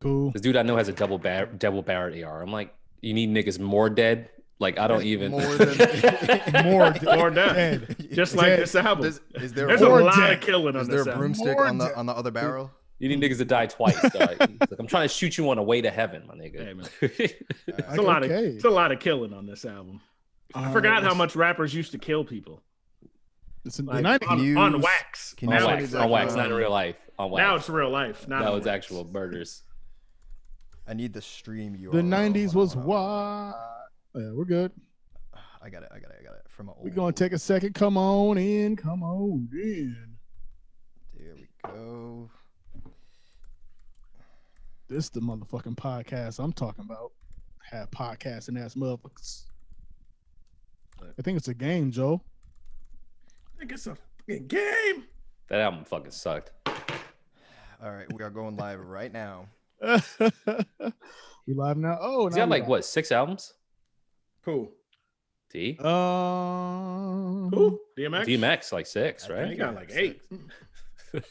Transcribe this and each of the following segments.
Cool. This dude I know has a double barrel AR. I'm like, you need niggas more dead. Like I don't even more than more dead. Just like Dead. this album. Is there There's a more lot dead. of killing on is there this a album. broomstick More on the dead. on the other barrel? you need niggas to die twice. Dog. Like, I'm trying to shoot you on the way to heaven, my nigga. Hey, man. Uh, It's a lot of killing on this album. I forgot how much rappers used to kill people. It's in the Like, 90s. on wax. Can on you wax, like, on wax, not in real life. On wax. Now it's real life. Not that on was wax. actual murders. I need the stream URL. The 90s was Hold wild. on. Yeah, we're good. I got it. From an old. We're going to take a second. Come on in. Come on in. There we go. This the motherfucking podcast I'm talking about. Have podcasting ass motherfuckers. I think it's a game, Joe. I think it's a fucking game. That album fucking sucked. All right, we are going live right now. We live now. Oh, He's now got we like live. what 6 albums? Who? D. Who? DMX? DMX like 6, He right? got like 8.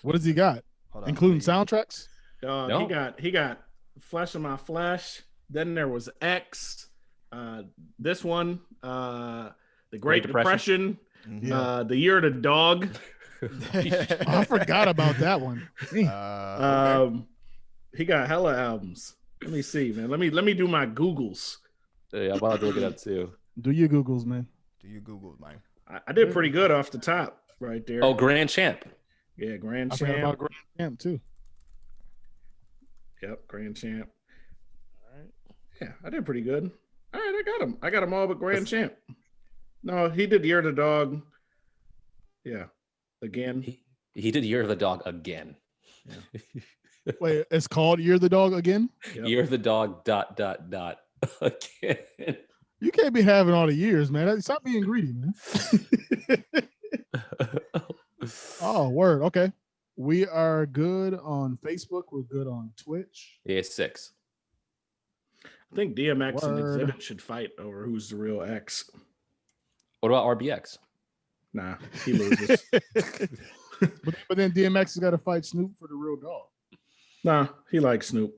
What does he got? Hold on, Including let me- soundtracks? No. He got Flesh of My Flesh. Then there was X. This one, the Great Depression. Mhm. The Year of the Dog. I forgot about that one. Dang. Okay. He got hella albums. Let me see, man. Let me do my Googles. Yeah, I'm about to look it up too. Do your Googles, man. Do you Google mine? I did pretty good off the top right there. Oh, Grand Champ. Yeah, Grand I forgot about Champ. Grand Champ too. Yep, Grand Champ. All right. Yeah, I did pretty good. All right, I got him. I got them all but Grand Champ. No, he did Year of the Dog. Yeah, again. He did Year of the Dog again. Wait, it's called Year of the Dog again? Yep. Year of the Dog ... again. You can't be having all the years, man. Stop being greedy, man. Oh, word. Okay. We are good on Facebook. We're good on Twitch. Yeah, 6. I think DMX and Word. Exhibit should fight over who's the real X. What about RBX? Nah, he loses. But then DMX has got to fight Snoop for the real dog. Nah, he likes Snoop.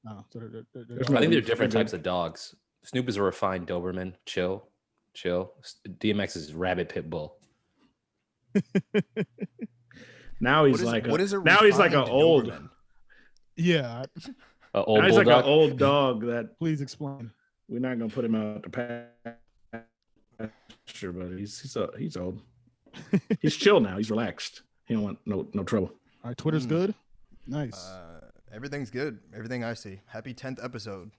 No, so they're There's I think they're They're different good. types of dogs. Snoop is a refined Doberman. Chill. DMX is rabid pit bull. Now he's like what is a now he's like an refined old. Doberman? Yeah, Old Now he's like bulldog. an old dog that please explain. we're not gonna put him out the pasture, but he's old. He's chill now. He's relaxed. He don't want no trouble. All right, Twitter's good. Nice. Everything's good. Everything I see. Happy 10th episode.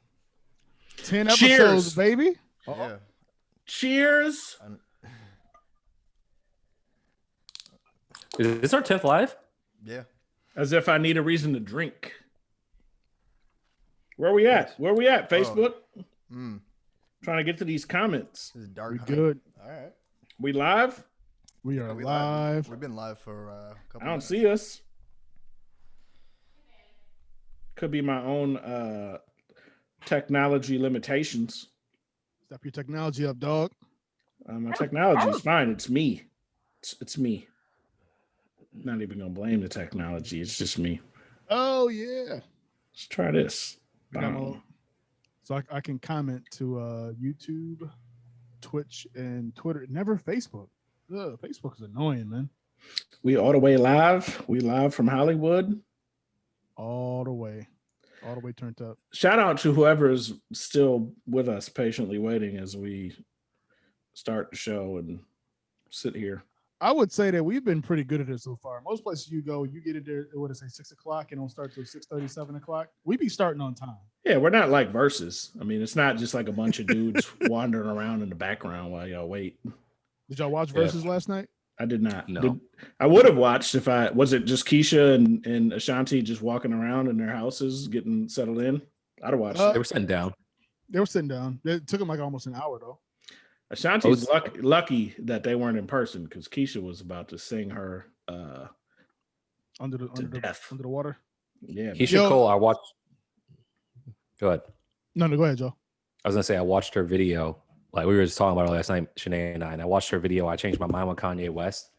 10 Cheers. episodes, baby. Yeah. Cheers. Is this our 10th live? Yeah. As if I need a reason to drink. Where we at? Facebook? Mm. Trying to get to these comments. This is dark. We honey. good. All right. We live? We are We live. We've been live for a couple I don't minutes. see us. Could be my own technology limitations. Step your technology up, dog. My technology is fine. It's me. It's me. Not even gonna blame the technology. It's just me. Oh yeah. Let's try this. I got my- So I can comment to YouTube, Twitch, and Twitter. Never Facebook. Ugh, Facebook is annoying, man. We all the way live. We live from Hollywood. All the way turned up. Shout out to whoever is still with us, patiently waiting as we start the show and sit here. I would say that we've been pretty good at it so far. Most places you go, you get it there. What is it, 6 o'clock, and don't start till 6:30, 7 o'clock. We be starting on time. Yeah, we're not like Versus. I mean, it's not just like a bunch of dudes wandering around in the background while y'all wait. Did y'all watch Yeah. Versus last night? I did not. No. I would have watched if I was it just Keisha and Ashanti just walking around in their houses getting settled in. I'd have watched. They were sitting down. They were sitting down. It took them like almost an hour though. Ashanti's lucky that they weren't in person because Keisha was about to sing her. Under To death. the water. Yeah, Keisha Yo. Cole, I watched. Go ahead. No, go ahead, Joe. I was gonna say I watched her video. Like we were just talking about it last night, Shanae and I. And I watched her video. I changed my mind with Kanye West.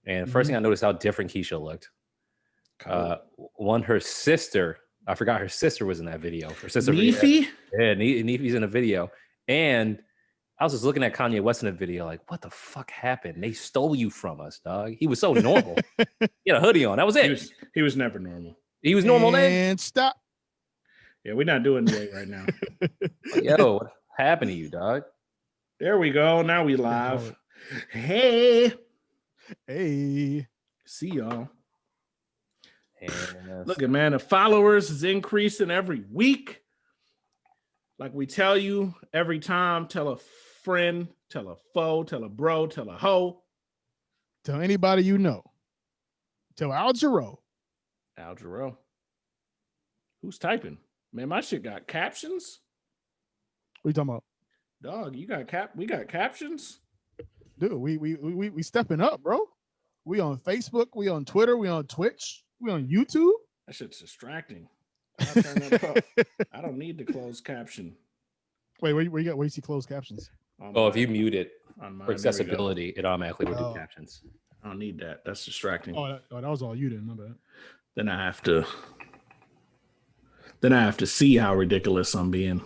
And first thing I noticed how different Keisha looked. One, her sister I forgot her sister was in that video. Her sister, Neefy? yeah, Neefy's in a video. And I was just looking at Kanye West in a video, like, what the fuck happened? They stole you from us, dog. He was so normal. He had a hoodie on. That was it. He was never normal. He was normal then. And stop. Yeah, we're not doing Jay right now. Like, yo, what happened to you, dog? There we go. Now we live. Hey. See y'all. And, look at man, the followers is increasing every week. Like we tell you every time, tell a friend, tell a foe, tell a bro, tell a hoe. Tell anybody you know. Tell Al Jarreau. Al Jarreau. Who's typing? Man, my shit got captions. What are you talking about? Dog, you got we got captions? Dude, we stepping up, bro. We on Facebook, we on Twitter, we on Twitch, we on YouTube. That shit's distracting. I'll turn that off. I don't need the closed caption. Wait, where you see closed captions? if you mute it on mine, for accessibility, it automatically will do captions. I don't need that. That's distracting. Oh, that was all you did. My bad. Then I have to see how ridiculous I'm being.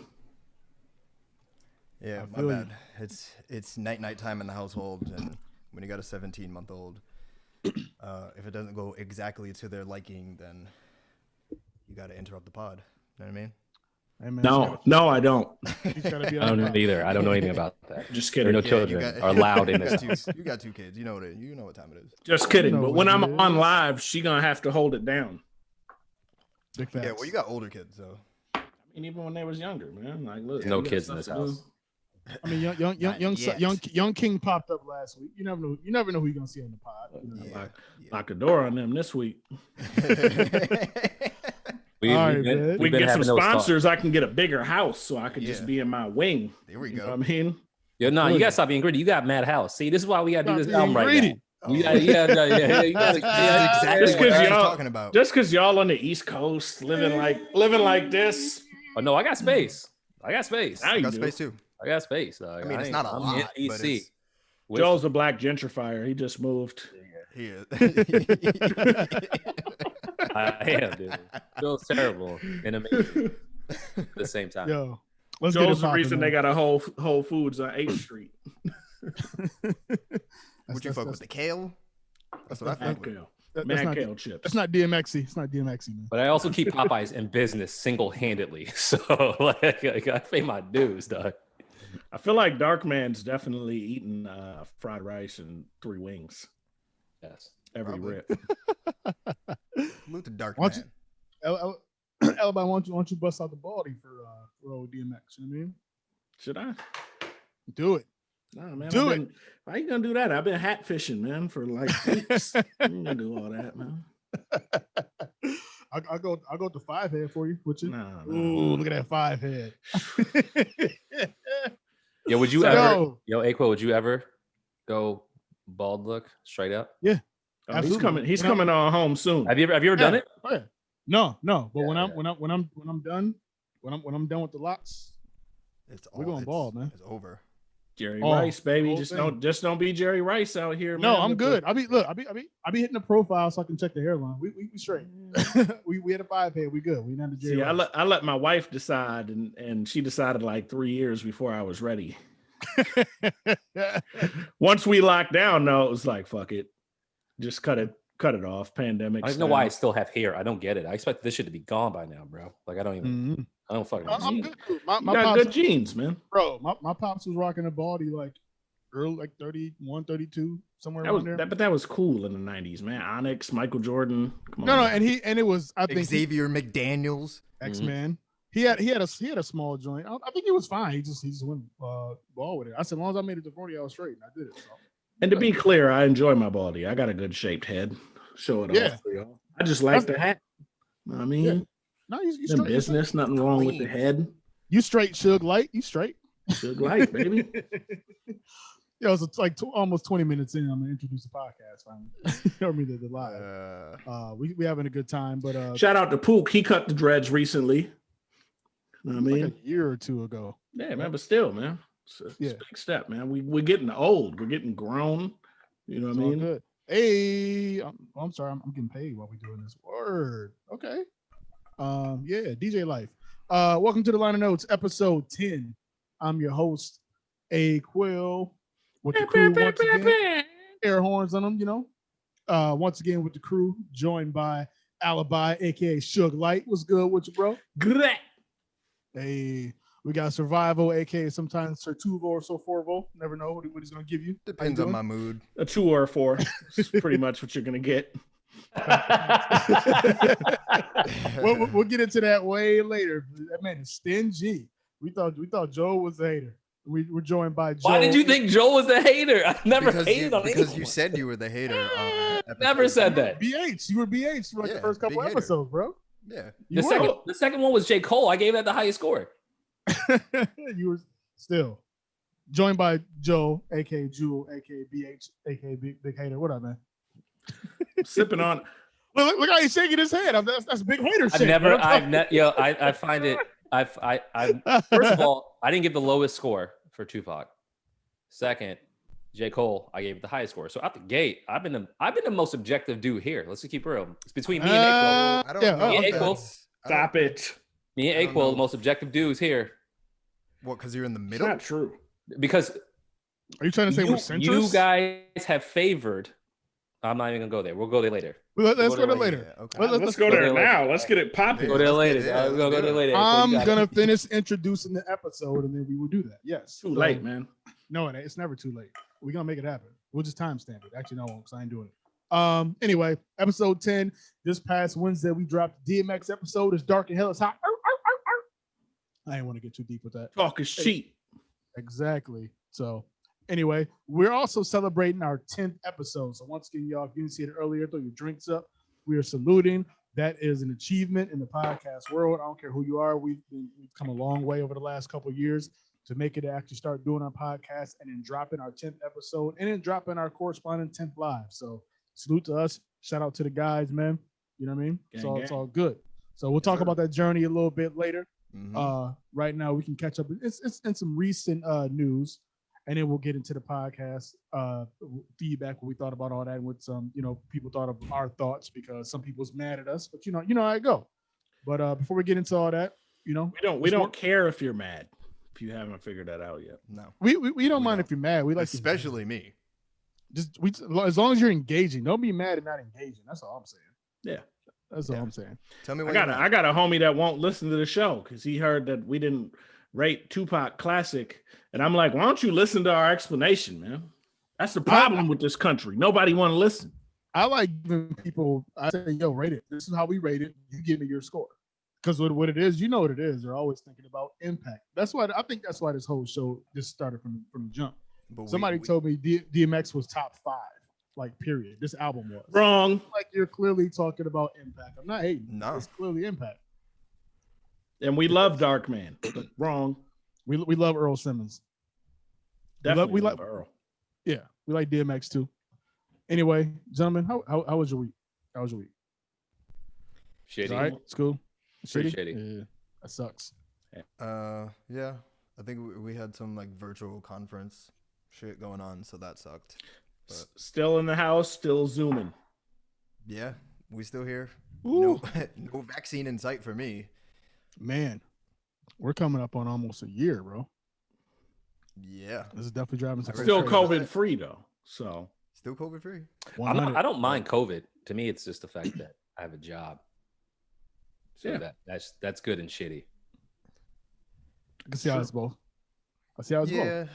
Yeah, my bad. It's night time in the household, and when you got a 17-month-old, if it doesn't go exactly to their liking, then you got to interrupt the pod. You know what I mean? Hey, man, no, I don't. I don't know either. I don't know anything about that. Just kidding. No children are allowed in this house. You got 2 kids. You know what time it is. Just kidding. You know but when what I'm it on is. live, she gonna have to hold it down. Big facts. Yeah, well, you got older kids, so. I mean, even when they was younger, man. Like, look, No you got kids in stuff this to house. do. I mean, young King popped up last week. You never know who you're gonna see on the pod. You know? Lock the door on them this week. We've man. been We can get some having those sponsors. I can get a bigger house so I could just be in my wing. There we You know go. what I mean? Yeah, no, you gotta stop being greedy. You got mad house. See, this is why we gotta do this Stop album being right greedy. now. You gotta, you gotta, That's exactly Just what 'cause I was y'all- talking about. Just because y'all on the East Coast living like this. Oh no, I got space. I got space. Now I you got do. space too. I got space. I mean, it's not a I'm lot, in but DC. it's- Joel's a black gentrifier. He just moved. He is. I am, dude. Feels terrible and amazing at the same time. Yo, let's get it Joel's the poppin', reason man. they got a Whole Foods on 8th Street. Would you fuck with the kale? That's what I Mad fuck with. kale. that's Mad not kale chips. That's not DMXy. It's not DMXy, man. But I also keep Popeyes in business single-handedly. So like I pay my dues, dog. I feel like Dark Man's definitely eating fried rice and 3 wings Yes. every Probably. rip. Salute to Dark Why Man. don't Alibi, why don't you bust out the baldy for old DMX? You know what I mean? Should I? Do it. Nah, man. Do it. Why you gonna do that? I've been hat fishing, man, for like weeks. I'm gonna do all that, man. I'll go to 5 head for you. What you? Nah, Ooh, look at that 5 head. Yo, would you So, ever? Yo, A-Quil, would you ever go bald look straight up? Oh, he's Absolutely. coming. He's coming on home soon. Have you ever done it? Oh, yeah. No. But Yeah, when I'm yeah. when I'm done with the locks, we're going bald, man. It's over. Jerry Oh, Rice, baby. whole Just thing. don't be Jerry Rice out here. No, man, I'm with good. the- I be hitting the profile so I can check the hairline. We straight. we had a 5 head. We good. We not the Jerry. See, I Rice. let my wife decide, and she decided like 3 years before I was ready. Once we locked down, though, it was like fuck it, just cut it off. Pandemic. I don't even know why I still have hair. I don't get it. I expect this shit to be gone by now, bro. Like I don't even. Mhm. I don't fucking. I'm understand. good. Dude. My You got pops, good genes, man. bro. My pops was rocking a baldy like early, like 31, 32, somewhere That was around there. but that was cool in the 90s, man. Onyx, Michael Jordan. Come on, No, man. and it was I think Xavier McDaniels. X-Men. He had a small joint. I think he was fine. He just went ball with it. I said, as long as I made it to 40, I was straight. And I did it. So. And to be clear, I enjoy my baldy. I got a good shaped head. Show it Yeah. off for y'all. I just like the hat. Know what I mean, Yeah. No, you in straight. business, nothing wrong with the head. You straight, Suge Light. You straight. Should like, baby. Yeah, it's like almost 20 minutes in. I'm gonna introduce the podcast finally. Or me the live. We having a good time, but Shout out to Pook. He cut the dreads recently. Know what I mean, like a year or two ago. yeah, man. But still, man, it's a big step, man. We're getting old. We're getting grown. You know what It's I all mean? good. Hey, I'm sorry. I'm getting paid while we're doing this. Word. Okay. Yeah, DJ Life. Welcome to the Line of Notes, episode 10. I'm your host, A-Quil, with the crew once again. Air horns on them, you know. Once again with the crew, joined by Alibi, aka Suge Light. What's good with you, bro? Great. Hey, we got Survival, aka sometimes Sertuvo or Soforvo. Never know what he's gonna give you. Depends on my mood. A 2 or a 4 is pretty much what you're gonna get. We'll get into that way later. That man is stingy. We thought Joe was a hater. We're joined by Joe. Why did you think Joe was a hater? I never hated on because anyone. you said you were the hater. Never said that. BH. You were BH for like the first couple big episodes, bro. Yeah. The second one was J. Cole. I gave that the highest score. You were still joined by Joe, aka Jewel, aka BH, aka Big Hater. What up, man? Sipping on. Look how he's shaking his head. That's big hater shit. I find it. First of all, I didn't give the lowest score for Tupac. Second, J. Cole, I gave it the highest score. So out the gate, I've been the most objective dude here. Let's just keep it real. It's between me and A-Quil. I don't know. Me and A-Quil. Stop it. Me and A-Quil, the most objective dudes here. What? Because you're in the It's middle. not true. Because are you trying to say we're centrist? You guys have favored. I'm not even gonna go there. We'll go there later. Let's go there later. Yeah, okay. Let's go there now. Let's get it popping. Go there later. Yeah, We'll go there later. I'm gonna finish introducing the episode, and then we will do that. Yes. Too late, man. No, it's never too late. We're gonna make it happen. We'll just timestamp it. Actually, no, because I ain't doing it. Anyway, episode 10. This past Wednesday, we dropped the DMX episode. It's dark and hell. It's hot. I didn't want to get too deep with that. Talk is cheap. Exactly. So anyway, we're also celebrating our 10th episode. So once again, y'all, if you didn't see it earlier, throw your drinks up. We are saluting. That is an achievement in the podcast world. I don't care who you are. We've come a long way over the last couple of years to make it actually start doing our podcast and then dropping our 10th episode and then dropping our corresponding 10th live. So salute to us. Shout out to the guys, man. You know what I mean? It's all good. So we'll talk about that journey a little bit later. Mm-hmm. Right now we can catch up. It's in some recent news, and then we'll get into the podcast feedback, what we thought about all that, and what some people thought of our thoughts, because some people's mad at us, but you know how I go. But before we get into all that, we don't care if you're mad, if you haven't figured that out yet. No, we don't mind if you're mad. We like, especially me. As long as you're engaging, don't be mad and not engaging. That's all I'm saying. Yeah. That's all I'm saying. Tell me. I got a homie that won't listen to the show because he heard that we didn't rate Tupac classic, and I'm like, why don't you listen to our explanation, man? That's the problem with this country. Nobody want to listen. I like giving people. I say, yo, rate it. This is how we rate it. You give me your score, because what it is, you know what it is. They're always thinking about impact. That's why I think that's why this whole show just started from the jump. But somebody told me DMX was top 5. Like, period. This album was wrong. Like, you're clearly talking about impact. I'm not hating. No, it's clearly impact. And we love Dark Man, but wrong. We love Earl Simmons. Definitely we love like Earl. Yeah, we like DMX too. Anyway, gentlemen, how was your week? How was your week? Shitty. All right, it's cool. Pretty shitty. Yeah, that sucks. Yeah. I think we had some like virtual conference shit going on, so that sucked. But still in the house, still zooming. Yeah, we still here. Ooh. No vaccine in sight for me. Man, we're coming up on almost a year, bro. Yeah, this is definitely driving some. Still COVID free though, so still COVID free. I don't mind COVID. To me, it's just the fact that I have a job. So that's good and shitty. I can see how it's both. I see how it's both.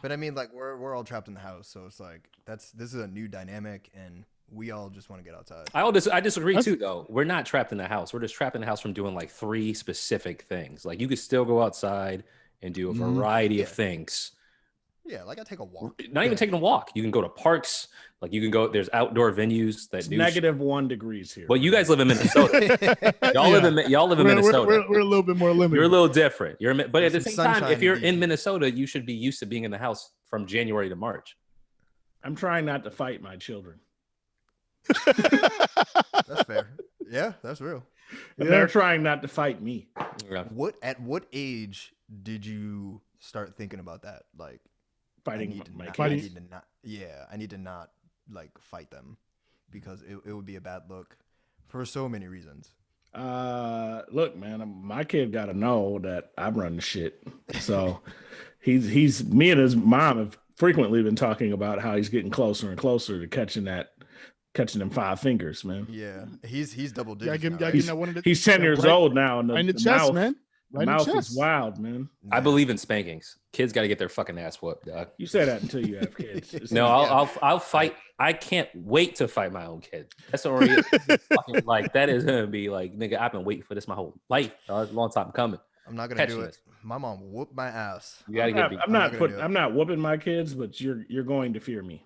But I mean, like we're all trapped in the house, so it's like this is a new dynamic, and we all just want to get outside. I disagree too, though. We're not trapped in the house. We're just trapped in the house from doing like 3 specific things. Like you could still go outside and do a variety of things. Yeah, like I take a walk. Not even taking a walk. You can go to parks. Like you can go. There's outdoor venues that do -1 degrees here. Well, you guys live in Minnesota. Y'all live in Minnesota. We're a little bit more limited. You're a little different. But at the same time, if you're in in Minnesota, you should be used to being in the house from January to March. I'm trying not to fight my children. That's fair. Yeah, that's real. And they're trying not to fight me. Yeah. At what age did you start thinking about that? Like fighting I need to not like fight them because it would be a bad look for so many reasons. Look, man, my kid got to know that I'm running shit. So he's me and his mom have frequently been talking about how he's getting closer and closer to catching them 5 fingers, man. Yeah, he's double Yeah, digits. give him that one of the, He's 10 years old now, and right in the the chest, mouth, man. the Right in the mouth is chest. wild, man. I believe in spankings. Kids got to get their fucking ass whooped, dog. You say that until you have kids. It's No, not- I'll fight. I can't wait to fight my own kid. That's already fucking, like that is gonna be like, nigga, I've been waiting for this my whole life. Dog. It's a long time coming. I'm not gonna Catching do it. it. My mom whooped my ass. You gotta I'm not gonna do it. I'm not whooping my kids, but you're going to fear me.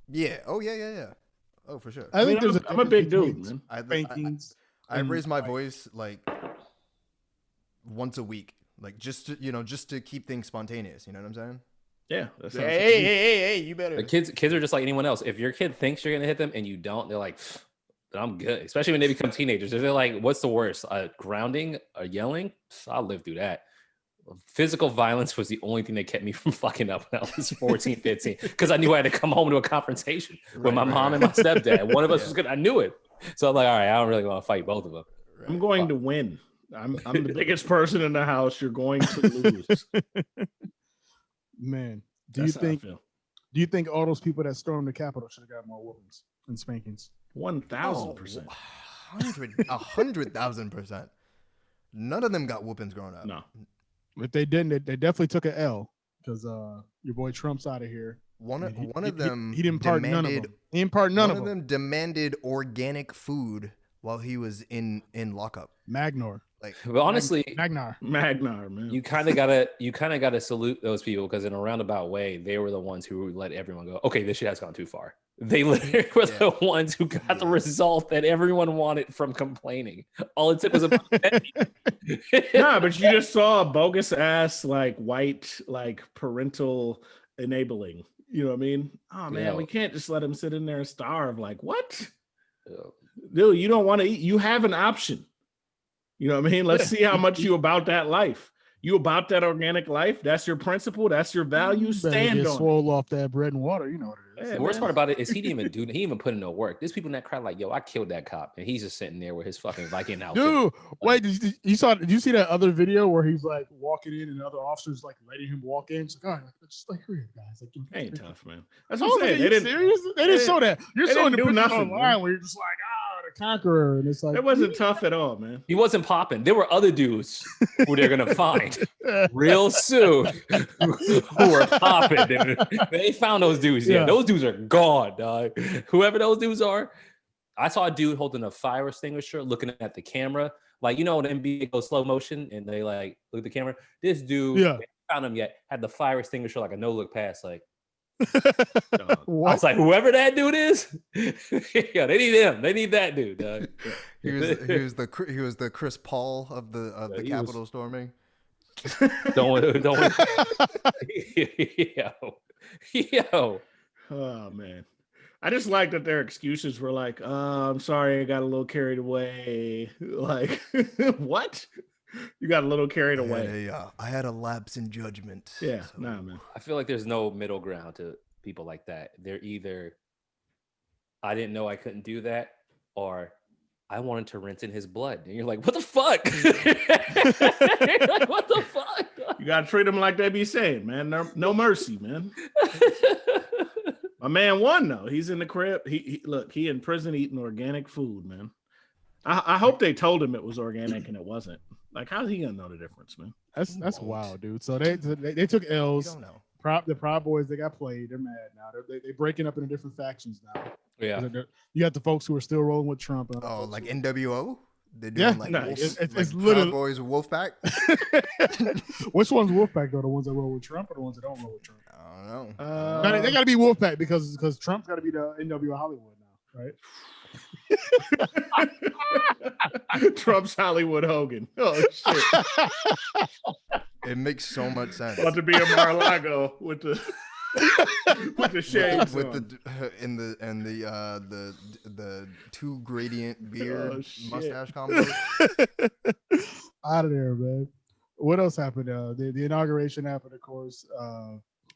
Yeah. Oh yeah. Oh, for sure. I think mean, there's I'm a big dude, difference man. between spankings. I and raise my fighting. voice like once a week, like just to keep things spontaneous. You know what I'm saying? Yeah. That sounds Hey, you better. The kids are just like anyone else. If your kid thinks you're gonna hit them and you don't, they're like, "Then I'm good." Especially when they become teenagers. If they're like, "What's the worst? Grounding or yelling?" I'll live through that. Physical violence was the only thing that kept me from fucking up when I was 14, 15. Because I knew I had to come home to a confrontation with my mom and my stepdad. One of us was good. I knew it. So I'm like, all right, I don't really want to fight both of them. I'm going to win. I'm the biggest person in the house. You're going to lose. Man, That's how I feel. do you think all those people that stormed the Capitol should have got more whoopings and spankings? 1,000%. 100,000%. None of them got whoopings growing up. No. If they didn't, they definitely took an L because your boy Trump's out of here. One And of them he didn't pardon none of demanded them. He didn't pardon none one of of them. them demanded organic food while he was in lockup. Magnor. Like, But honestly, Magnar. Magnar, man. you kind of gotta salute those people because in a roundabout way, they were the ones who let everyone go, okay, this shit has gone too far. They literally were the ones who got the result that everyone wanted from complaining. All it took was a Nah, but you just saw a bogus ass like white like parental enabling. You know what I mean? Oh man, Yeah. we can't just let him sit in there and starve. Like what? Dude, you don't want to eat. You have an option. You know what I mean? Let's see how much you about that life. You about that organic life? That's your principle. That's your value. Stand get on it. swole off that bread and water. You know what it is. Yeah, The worst man. part about it is he didn't even do. He even put in no work. There's people in that crowd like, yo, I killed that cop, and he's just sitting there with his fucking Viking outfit. Dude, wait, did you see that other video where he's like walking in and other officers like letting him walk in? It's like, all right, just like hurry up, guys. Like, Ain't tough, man. That's I what was I'm like, saying. are you serious? They didn't show that. You're they showing the didn't do pictures nothing, online man. where you're just like, the conqueror, and it's like It wasn't tough at all, man. He wasn't popping. There were other dudes who they're gonna find real soon who are popping. Dude. They found those dudes. Yeah, Yeah. those dudes are gone, dog. Whoever those dudes are. I saw a dude holding a fire extinguisher, looking at the camera. Like, you know, when the NBA goes slow motion and they like look at the camera. This dude, Yeah. they haven't found him yet, had the fire extinguisher like a no look pass. Like, Dog. I what? was like, whoever that dude is, yeah, they need him. They need that dude, dog. he was the Chris Paul of the He was- Capitol storming. Don't yo. Oh man. I just like that their excuses were like, I'm sorry, I got a little carried away. Like, what? You got a little carried away. I had a lapse in judgment. Yeah, so- nah, man. I feel like there's no middle ground to people like that. They're either I didn't know I couldn't do that, or I wanted to rinse in his blood. And you're like, what the fuck? You're like, what the fuck? You gotta treat them like they be saying, man. No mercy, man. My man won though. He's in the crib. He look, he in prison eating organic food, man. I hope they told him it was organic and it wasn't. Like, how's he gonna know the difference, man? That's Won't. wild, dude. So they took You L's. don't know. The Proud Boys, they got played. They're mad now. They're breaking up into different factions now. Yeah. You got the folks who are still rolling with Trump. And Oh, folks like who- NWO? They're Yeah. doing like, No, Wolf, it's like literally- Proud Boys Wolfpack? Which one's Wolfpack though? The ones that roll with Trump or the ones that don't roll with Trump? I don't know. They got to be Wolfpack because Trump's got to be the NWO Hollywood now, right? Trump's Hollywood Hogan. Oh shit. It makes so much sense. About to be a Mar-a-Lago with the shades with on. the two gradient beard Oh, shit. mustache combo. Out of there, man. What else happened? The inauguration happened, of course.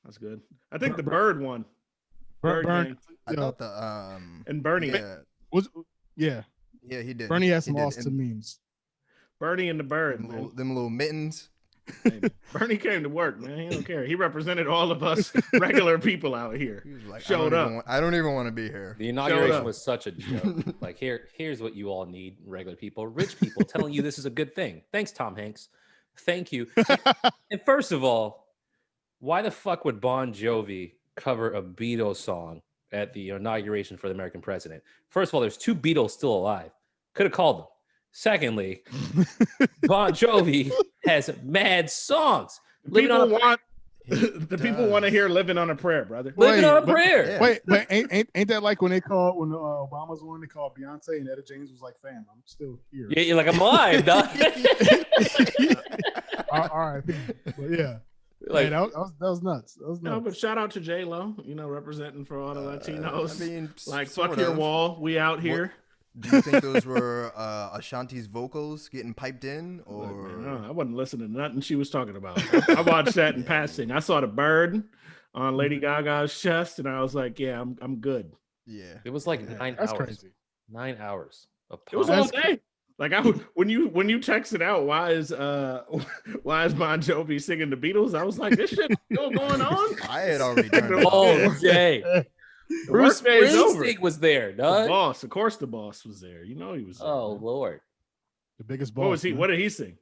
That's good. I think the bird won. Bird Burn gang. I Yeah. thought the And Bernie. yeah, was yeah. Yeah, he did. Bernie has He some did. awesome memes. Bernie and the bird, man. Them little mittens. Hey, Bernie came to work, man. He don't care. He represented all of us regular people out here. He was like, Showed up. I don't even want to be here. The inauguration up. was such a joke. Like, here's what you all need, regular people, rich people, telling you this is a good thing. Thanks, Tom Hanks. Thank you. And first of all, why the fuck would Bon Jovi cover a Beatles song at the inauguration for the American president? First of all, there's 2 Beatles still alive. Could have called them. Secondly, Bon Jovi has mad songs. People want people want to hear "Living on a Prayer," brother. Living on a Prayer. Yeah. Wait, but ain't that like when they called when Obama's one they called Beyonce and Etta James was like, "Fam, I'm still here." Yeah, you're like, I'm alive, dog. All right, but yeah, Like, that was nuts. That was No, nuts. but shout out to J Lo, representing for all the Latinos. I mean, like, sort fuck your of. wall, we out here. Do you think those were Ashanti's vocals getting piped in, Look, or man, I wasn't listening to nothing she was talking about. I watched that in passing. I saw the bird on Lady Gaga's chest, and I was like, "Yeah, I'm good." yeah? it was like Yeah, 9 That's hours. crazy. 9 hours. Of It was pop. all day. Like when you texted out, why is Bon Jovi singing the Beatles? I was like, this shit still going on. I had already turned it all off. day. The Bruce workday is over. Springsteen was there, The dog. boss, of course, the boss was there. He was. There, Oh man. Lord. The biggest boss. What was he? man. What did he sing?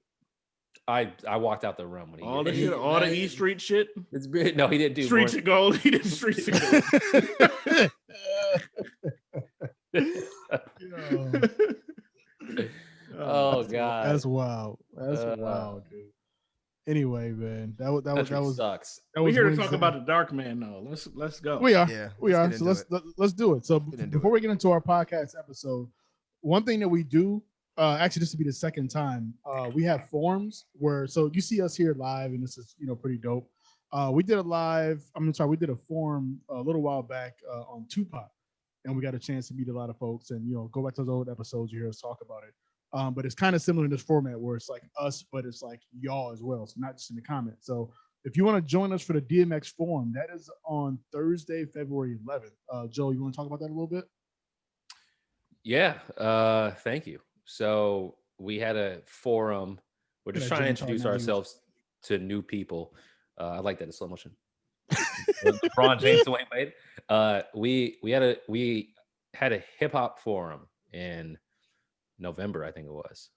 I walked out the room when he All the did shit, it. all the E Street shit. It's no, he didn't do Streets more- of Gold. He did Streets of Gold. Yo, Oh god. that's wild. That's wild, dude. Anyway, man, that was Country sucks. that We're was here to talk Wednesday. about the Dark Man, though. Let's go. We are. Yeah, We are. get So into let's do it. So get into before it. we get into our podcast episode, one thing that we do, actually this will be the second time, we have forums where so you see us here live, and this is pretty dope. We did a live. We did a forum a little while back on Tupac, and we got a chance to meet a lot of folks, and go back to those old episodes. You hear us talk about it. But it's kind of similar in this format where it's like us, but it's like y'all as well. So not just in the comments. So if you want to join us for the DMX forum, that is on Thursday, February 11th. Joe, you want to talk about that a little bit? Yeah. Thank you. So we had a forum. We're just Yeah, trying to Jimmy introduce Charles ourselves to new people. I like that in slow motion. LeBron James, Dwayne Wade. We had a hip hop forum in November, I think it was.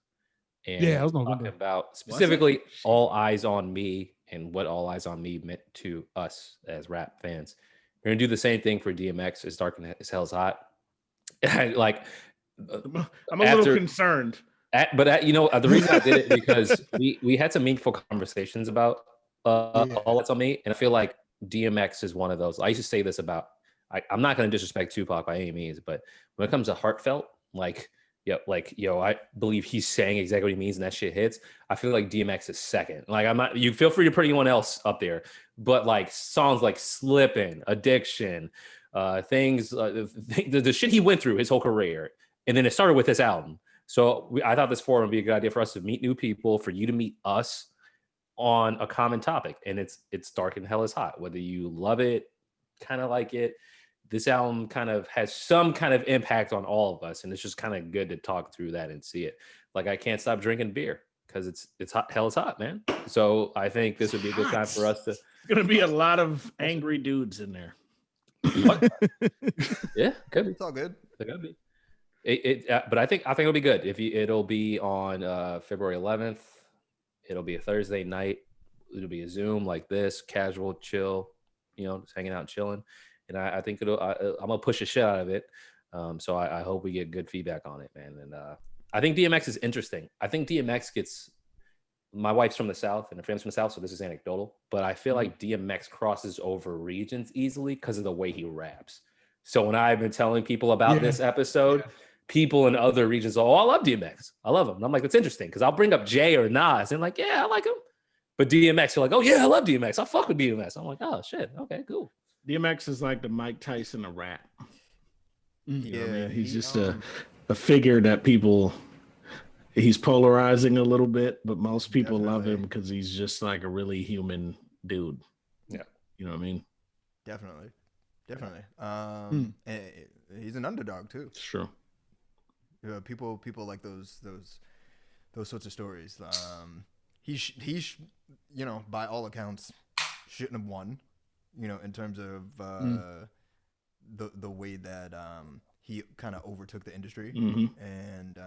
And Yeah, it was we talked November. about specifically All Eyes on Me and what All Eyes on Me meant to us as rap fans. We're gonna do the same thing for DMX. It's Dark as Hell's Hot. Like, I'm a little concerned. the reason I did it because we had some meaningful conversations about All Eyes on Me, and I feel like DMX is one of those. I used to say this about. I'm not going to disrespect Tupac by any means, but when it comes to heartfelt, I believe he's saying exactly what he means, and that shit hits. I feel like DMX is second. Like, I'm not. You feel free to put anyone else up there, but like songs like "Slippin'," "Addiction," things, the shit he went through his whole career, and then it started with this album. So I thought this forum would be a good idea for us to meet new people, for you to meet us on a common topic, and it's Dark and Hell is Hot. Whether you love it, kind of like it, this album kind of has some kind of impact on all of us, and it's just kind of good to talk through that and see it. Like, I can't stop drinking beer because it's hot. Hell is hot, man. So I think this would be a good time for us to. It's gonna be a lot of angry dudes in there. Yeah, could be. It's all good. It could be. But I think it'll be good. It'll be on February 11th. It'll be a Thursday night. It'll be a Zoom like this, casual, chill, just hanging out and chilling. And I think I'm gonna push the shit out of it. So I hope we get good feedback on it, man. And I think DMX is interesting. I think DMX gets. My wife's from the South and her family's from the South, so this is anecdotal. But I feel like DMX crosses over regions easily because of the way he raps. So when I've been telling people about this episode, people in other regions, I love DMX. I love him. And I'm like, that's interesting because I'll bring up Jay or Nas and like, yeah, I like him. But DMX, you're like, oh yeah, I love DMX. I fuck with DMX. I'm like, oh shit, okay, cool. DMX is like the Mike Tyson of rap. You know what I mean? He's just a a figure that he's polarizing a little bit, but most people love him because he's just like a really human dude. Yeah. You know what I mean? Definitely. And he's an underdog too. It's true. People like those sorts of stories. He you know, by all accounts, shouldn't have won. You know, in terms of the way that he kind of overtook the industry, and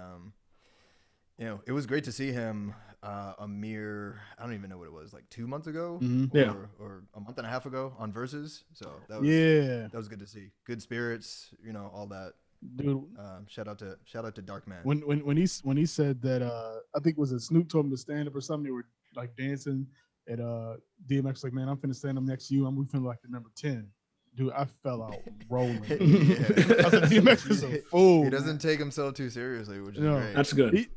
you know, it was great to see him a mere, I don't even know what it was, like 2 months ago, or a month and a half ago on Versus. So that was good to see. Good spirits, you know, all that. Dude, shout out to Dark Man. When he said that, I think it was a Snoop told him to stand up or something. They were like dancing, and DMX like, man, I'm finna stand up next to you. We finna like the number 10. Dude, I fell out rolling. I said, DMX is a fool. He doesn't take himself too seriously, which is great. That's good. He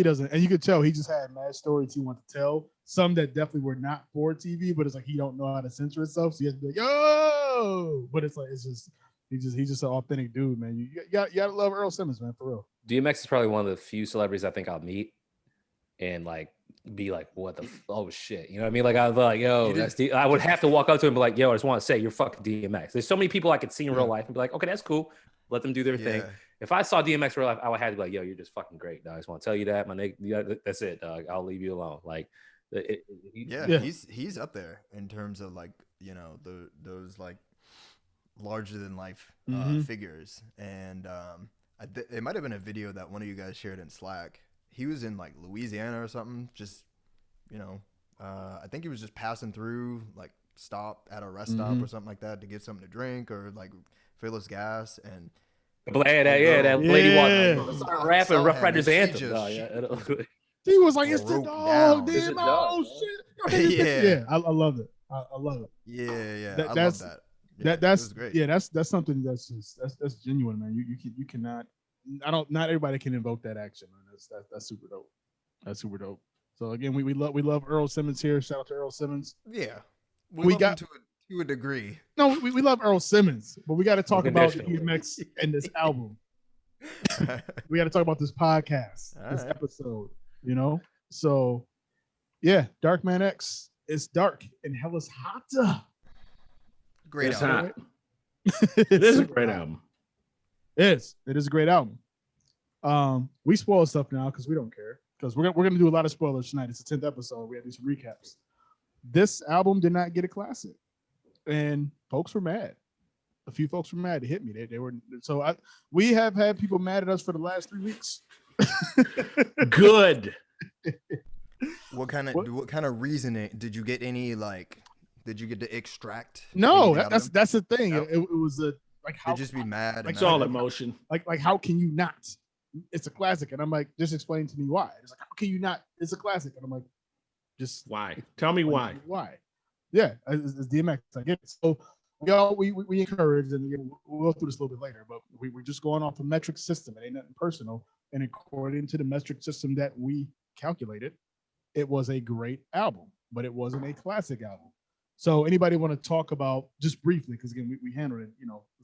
doesn't, and you could tell he just had mad stories he wanted to tell. Some that definitely were not for TV, but it's like he don't know how to censor himself, so he has to be like, yo. But it's like he's just an authentic dude, man. You gotta love Earl Simmons, man, for real. DMX is probably one of the few celebrities I think I'll meet and like be like, what the oh shit, you know what I mean? Like I was like, yo, I would have to walk up to him and be like, yo, I just want to say you're fucking DMX. There's so many people I could see in real life and be like, okay, that's cool. Let them do their thing. If I saw DMX in real life, I would have to be like, yo, you're just fucking great, dog. I just want to tell you that, my nigga. That's it, dog. I'll leave you alone. Like, he's up there in terms of like, you know, those like larger than life figures. And it might have been a video that one of you guys shared in Slack. He was in like Louisiana or something, just, you know, I think he was just passing through, like stopped at a rest stop or something like that to get something to drink or like fill his gas. And that lady walked rapping Rough Riders anthem. He was like, it's the dog, dude. Oh shit. I love it. I love it. Yeah. I love that. That's great. Yeah, that's something that's genuine, man. You cannot. Not everybody can invoke that action, man. That's super dope. That's super dope. So again, we love Earl Simmons here. Shout out to Earl Simmons. Yeah, we got to a degree. No, we love Earl Simmons, but we got to talk about DMX and this album. We got to talk about this podcast, this episode. You know, so yeah, Dark Man X. It's dark and hell is hot. Great it's album. Hot. It is a great album. It is a great album. We spoil stuff now because we don't care, because we're gonna do a lot of spoilers tonight. It's the 10th episode. We have to do some recaps. This album did not get a classic, and folks were mad. A few folks were mad. It hit me. They were so. We have had people mad at us for the last 3 weeks. Good. What kind of reasoning did you get? Any like? Did you get to extract? No, that's the thing. No. It was a like how just be mad. Like, it's all emotion. Like how can you not? It's a classic, and I'm like, just explain to me why. It's like, how can you not? It's a classic, and I'm like, just why? Tell me why. Why? Yeah, it's DMX. I get it. So we encourage, and we'll go through this a little bit later, but we're just going off a metric system. It ain't nothing personal, and according to the metric system that we calculated, it was a great album, but it wasn't a classic album. So anybody want to talk about, just briefly, because again, we handled it,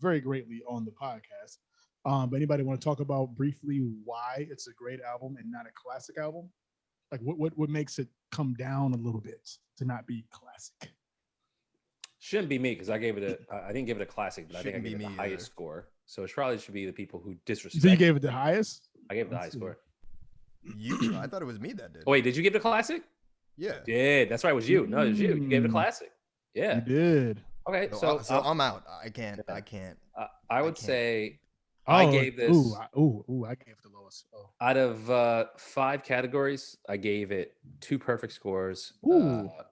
very greatly on the podcast. But anybody want to talk about briefly why it's a great album and not a classic album? Like what makes it come down a little bit to not be classic? Shouldn't be me, because I didn't give it a classic, but I think I gave it the highest score. So it probably should be the people who disrespect. So you gave it the highest? I gave it the highest score. I thought it was me that did. Oh, wait, did you give it a classic? Yeah. Yeah, that's right. It was you. No, it was you. You gave it a classic. Yeah. You did. Okay, so I'm out. I can't. I would say I gave this. I gave it the lowest. Oh. Out of 5 categories, I gave it 2 perfect scores,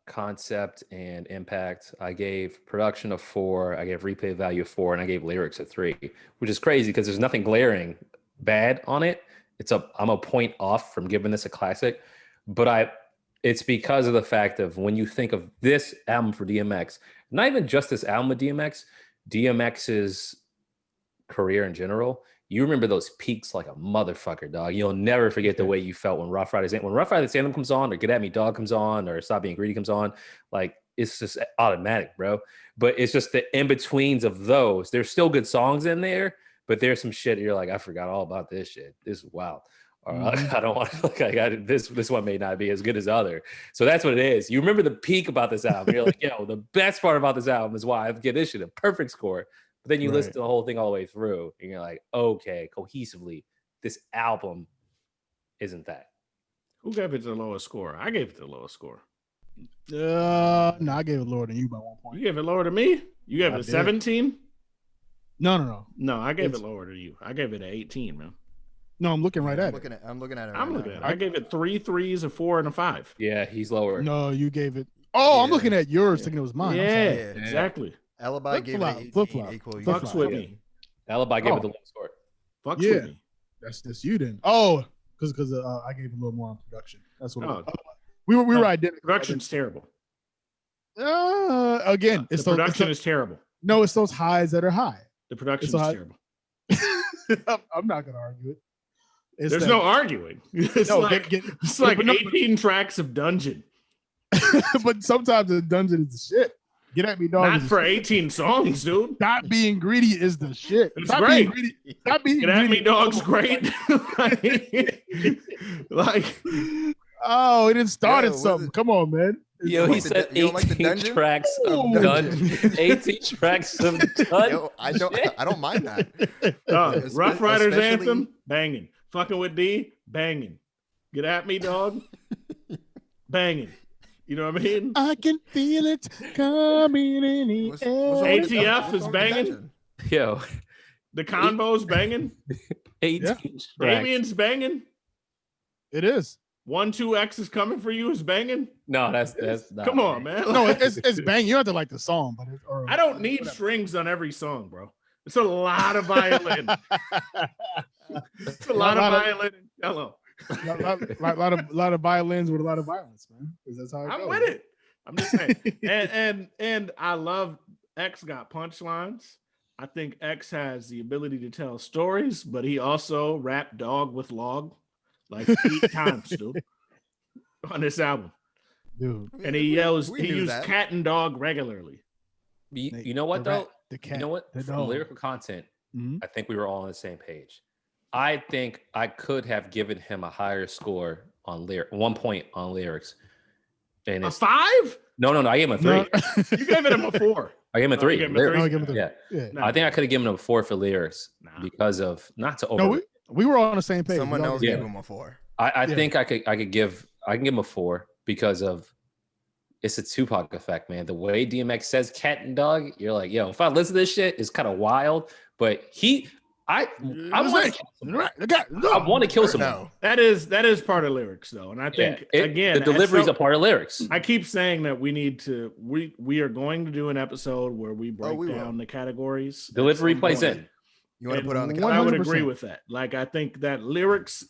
concept and impact. I gave production a 4. I gave replay value a 4, and I gave lyrics a 3, which is crazy because there's nothing glaring bad on it. I'm a point off from giving this a classic, but it's because of the fact of when you think of this album for DMX, not even just this album with DMX's career in general, you remember those peaks like a motherfucker, dog. You'll never forget the way you felt when Rough Riders Anthem comes on, or Get At Me Dog comes on, or Stop Being Greedy comes on. Like, it's just automatic, bro. But it's just the in-betweens of those. There's still good songs in there, but there's some shit you're like, I forgot all about this shit. This is wild. Or I don't want to, this one may not be as good as the other. So that's what it is. You remember the peak about this album. You're like, yo, the best part about this album is why I give this shit a perfect score. But then you listen to the whole thing all the way through, and you're like, okay, cohesively, this album isn't that. Who gave it the lowest score? I gave it the lowest score. No, I gave it lower than you by 1 point. You gave it lower to me? You gave I it a did. 17? No. No, I gave It's- it lower to you. I gave it an 18, man. No, I'm looking right I'm at it. looking at. I'm looking at it. I'm right looking now. at it. I gave it 3 3s, a 4, and a 5. Yeah, he's lower. No, you gave it. Oh, I'm Yeah. looking at yours, thinking it was mine. I'm Yeah, sorry. Yeah. exactly. Alibi gave Flip-flop, it 18. flip-flop, A-Quil, you flip-flop. gave Fucks it with 5. me. Alibi gave Oh. it the lowest score. Fucks Yeah. with me. That's you then. Oh, because I gave a little more on production. That's what. Oh. We were No, identical. Production's terrible. Again, The it's production is terrible. no, it's those highs that are high. The production It's is a high- terrible. I'm not gonna argue it. It's There's that- no arguing. It's no, like it's like but no, 18 tracks of Dungeon. but sometimes the dungeon is the shit. Get at me, dog. Not is the for shit. 18 songs, dude. Stop being greedy is the shit. It's Stop great. being greedy. Stop being Get at me, greedy. dog's great. like Oh, it didn't start Yo, at what something. is- Come on, man. Yo, like he the said du- you don't like the 18 dungeon? tracks of Ooh. Dungeon. 18 tracks of Dungeon. Yo, I don't mind that. Espe- Rough Riders especially- Anthem, banging. Fucking with D, banging. Get at me, dog. Banging. You know what I mean? I can feel it coming in the What's air. wrong with the- ATF what's is wrong with banging. Dungeon? Yo, The convo's banging. 18 Yeah. tracks. Damien's banging. It is. 1-2-X is coming for you is banging. No, that's not. Come on, man. No, it's bang. You don't have to like the song, but I don't need strings on every song, bro. It's a lot of violin. It's a lot of violin and cello. lot of violins with a lot of violence, man. 'Cause that's how it I'm goes. with it. I'm just saying. And I love X got punchlines. I think X has the ability to tell stories, but he also rapped dog with log like 8 times, dude, on this album. Dude. And he yells, We he knew used that. cat and dog regularly. You know what The though? rat, the cat, You know what? the From dog. lyrical content, Mhm. I think we were all on the same page. I think I could have given him a higher score on 1 point on lyrics. And A it's 5? no. I gave him a 3. No. You gave it him a 4. I gave him a Oh, 3. you gave him a lyrics. No, I give him a three. Yeah. Yeah. No. I think I could have given him a 4 for lyrics Nah. because of not to over. No, we were all on the same page. Someone We all else did. gave Yeah. him a 4. I Yeah. think I can give him a 4 because of it's a Tupac effect, man. The way DMX says cat and dog, you're like, yo, if I listen to this shit, it's kind of wild. But I want to kill someone. No. That is part of lyrics, though. And I think again, the delivery is at a part of lyrics. I keep saying that we are going to do an episode where we break we will. down the categories. at Delivery some plays point. in. You want to put on the And I would 100%. agree with that. Like, I think that lyrics,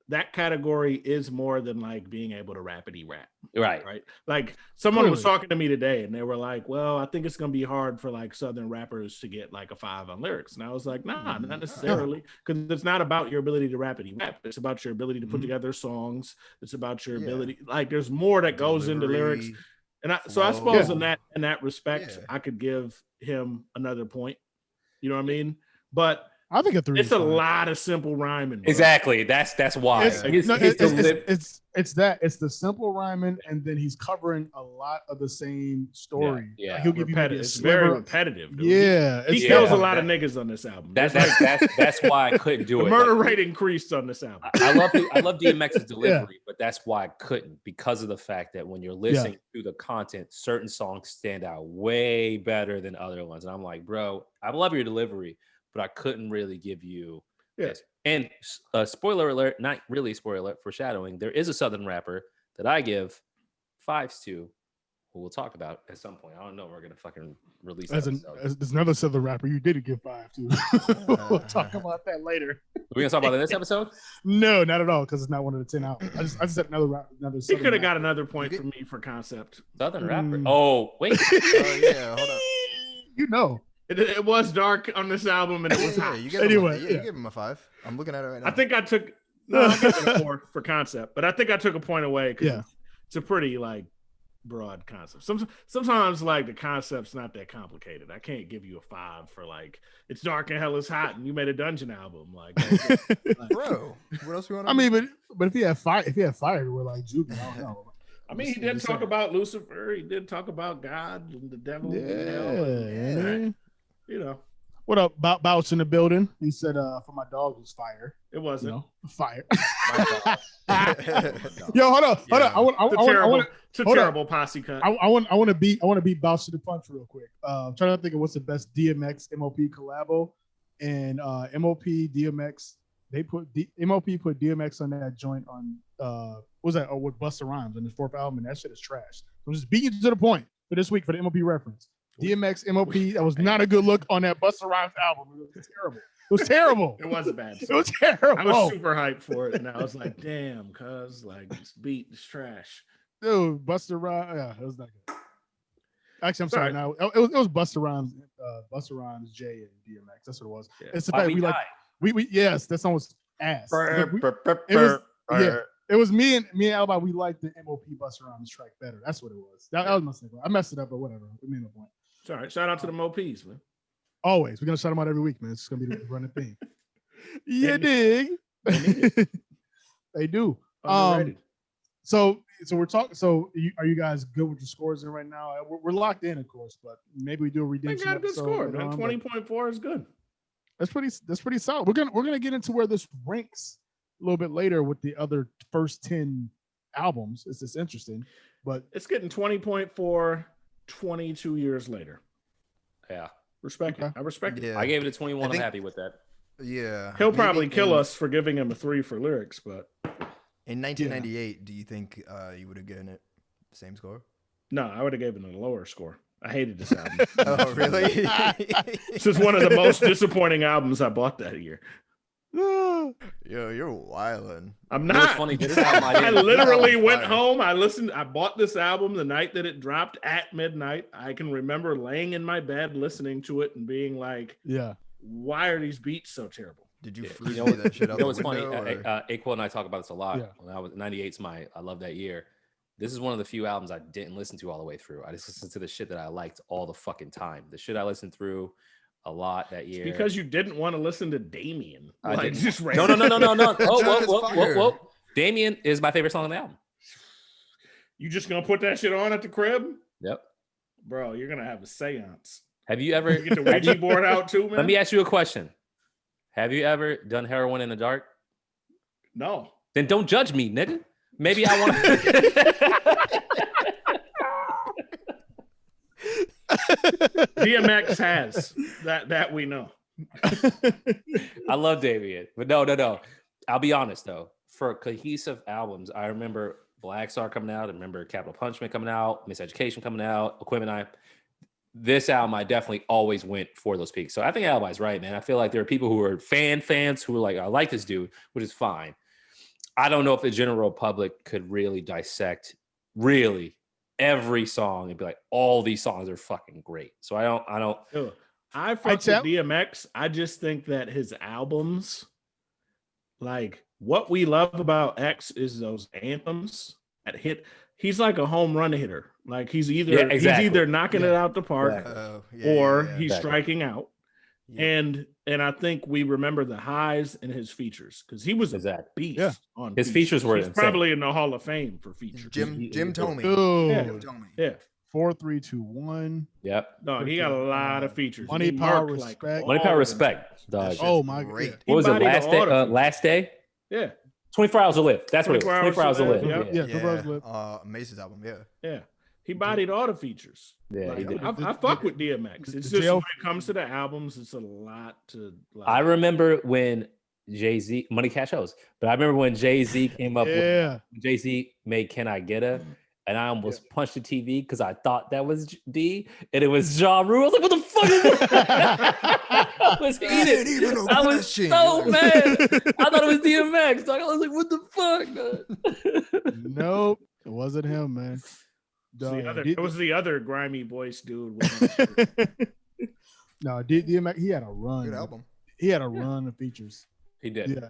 that category is more than like being able to rapidy rap, Right. right? Like someone was Totally. talking to me today and they were like, well, I think it's going to be hard for like Southern rappers to get like a 5 on lyrics. And I was like, nah, not necessarily. Because it's not about your ability to rapidy rap. It's about your ability to put together songs. It's about your Yeah. ability. Like there's more that goes into lyrics. Delivery. And I flow. suppose Yeah. in that respect, Yeah. I could give him another point. You know what I mean? But I think a 3. it's is a fine. lot of simple rhyming. Bro. Exactly. That's why. It's, His- no, his deli- it's that it's the simple rhyming, and then he's covering a lot of the same story. Yeah, Like, he'll give you maybe Repetitive. a It's very sliver. repetitive. Dude. Yeah, He it's kills yeah. a lot of niggas on this album. that's There's that's why I couldn't do the it. murder Like, rate increased on this album. I love DMX's delivery, but that's why I couldn't because of the fact that when you're listening to the content, certain songs stand out way better than other ones. And I'm like, bro, I love your delivery, but I couldn't really give you Yeah. this. And spoiler alert, not really spoiler alert, foreshadowing. There is a Southern rapper that I give 5s to, who we'll talk about at some point. I don't know. We're gonna fucking release that episode. There's another Southern rapper you did give 5 to. We'll talk about that later. We're gonna talk about it in this episode. No, not at all, because it's not one of the 10 out. I just said another He Southern could have got rapper. another point from me for concept. Southern rapper. Mm. Oh wait, Oh yeah, hold on. You know. It was dark on this album and it was Yeah, hot. you gave Anyway, him yeah. you gave him a 5. I'm looking at it right now. I think I took I gave it a 4 for concept, but I think I took a point away because Yeah. it's a pretty like broad concept. Sometimes like the concept's not that complicated. I can't give you a 5 for like it's dark and hell is hot and you made a dungeon album. Like bro, what else you want? I mean, but if he had fire, we're like Juke. I don't know. I mean, he did talk about Lucifer. He did talk about God and the devil. Yeah, And hell, and, man. you know. What up, Bouch in the building? He said, "For my dog was fire." It wasn't. Fire. No. Yo, hold on. It's a terrible posse cut. I want to beat Bouch to the punch real quick. I'm trying to think of what's the best DMX MOP collabo, and MOP DMX. MOP put DMX on that joint on what was that? Oh, with Busta Rhymes on his 4th album, and that shit is trash. I'm just beating you to the point for this week for the MOP reference. DMX MOP, that was not a good look on that Busta Rhymes album. It was terrible. It was terrible. It was a bad song. It was terrible. I was super hyped for it, and I was like, "Damn, cuz like this beat is trash." Dude, Busta Rhymes, yeah, it was not good. Actually, I'm sorry. Right. Now it was Busta Rhymes, Jay, and DMX. That's what it was. Yeah. It's the fact we yes, that song was ass. It was me and Alibi. We liked the MOP Busta Rhymes track better. That's what it was. That was my second. I messed it up, but whatever. We made no point. It's all right. Shout out to the MOPs, man. Always, we're gonna shout them out every week, man. It's gonna be the running thing. You They dig? They do. Underrated. So we're talking. So are you guys good with your scores in right now? We're locked in, of course, but maybe we do a They redemption. got a good episode score, later man. on, 20.4 is good. That's pretty solid. We're gonna get into where this ranks a little bit later with the other first 10 albums. It's just interesting, but It's getting 20.4 22 years later. Yeah. Respect it. I respect it. Yeah. I gave it a 21. think- I'm happy with that. Yeah. He'll probably Maybe kill us for giving him a 3 for lyrics, but In 1998, do you think you would have given it the same score? no, I would have given it a lower score. I hated this album. Oh, really? This is one of the most disappointing albums I bought that year. Yo, you're wildin'. I'm You know what's not. funny? This album I I didn't- literally Fire. went home. I bought this album the night that it dropped at midnight. I can remember laying in my bed listening to it and being like, yeah. why are these beats so terrible? Did you Yeah. freeze You know that shit out You know the what's funny? window? or- A-Quil and I talk about this a lot. Yeah. When I was 98's I love that year. This is one of the few albums I didn't listen to all the way through. I just listened to the shit that I liked all the fucking time. The shit I listened through a lot that year. Because you didn't want to listen to Damien. I Like, didn't. just No. Oh, John is whoa. fire. Damien is my favorite song on the album. You just gonna put that shit on at the crib? Yep. Bro, you're gonna have a seance. Have you ever You get the Ouija board out too, man? Let me ask you a question. Have you ever done heroin in the dark? No. Then don't judge me, nigga. Maybe I want to. DMX has that we know. I love Damien, but no. I'll be honest though. For cohesive albums, I remember Black Star coming out. I remember Capital Punishment coming out. Miseducation coming out. Equipment Eye. This album, I definitely always went for those peaks. So I think Alibi's right, man. I feel like there are people who are fans who are like, I like this dude, which is fine. I don't know if the general public could really dissect every song and be like, all these songs are fucking great. So I don't. Ugh. I fuck with DMX. I just think that his albums, like what we love about X is those anthems that hit. He's like a home run hitter. Like he's either knocking it out the park or he's striking out. Yeah. And I think we remember the highs and his features because he was a beast. Yeah. On His features were He's insane. probably in the Hall of Fame for features. Jim told me. Dude. Yeah. Jim told me. Yeah. 4, 3, 2, 1. Yep. No, he got a lot of features. Money, He power, marked, respect. Money, all power, of respect. That Dog. shit's Oh my great. God. What was it? bodied Last all day. the features. Last day. Yeah. 24 hours to live. That's what it was. 24 hours to live. Yep. Yeah, Superbuzz Lip. Mace's album. Yeah. Yeah. He bodied all the features. Yeah, he Like, did. I fuck with DMX. It's the just jail- when it comes to the albums, it's a lot to like. I remember when Jay-Z, Money Cash Hoes, but I remember when Jay-Z came up Yeah. with Jay-Z made Can I Get Her? And I almost punched the TV because I thought that was D and it was Ja Rule. I was like, what the fuck is that? I was Ain't heated. even a I was question. so mad. I thought it was DMX. Dog. I was like, what the fuck? Nope. It wasn't him, man. It was the other grimy voice dude. No, DMX, he had a run. Good album. He had a run of features. He did. Yeah.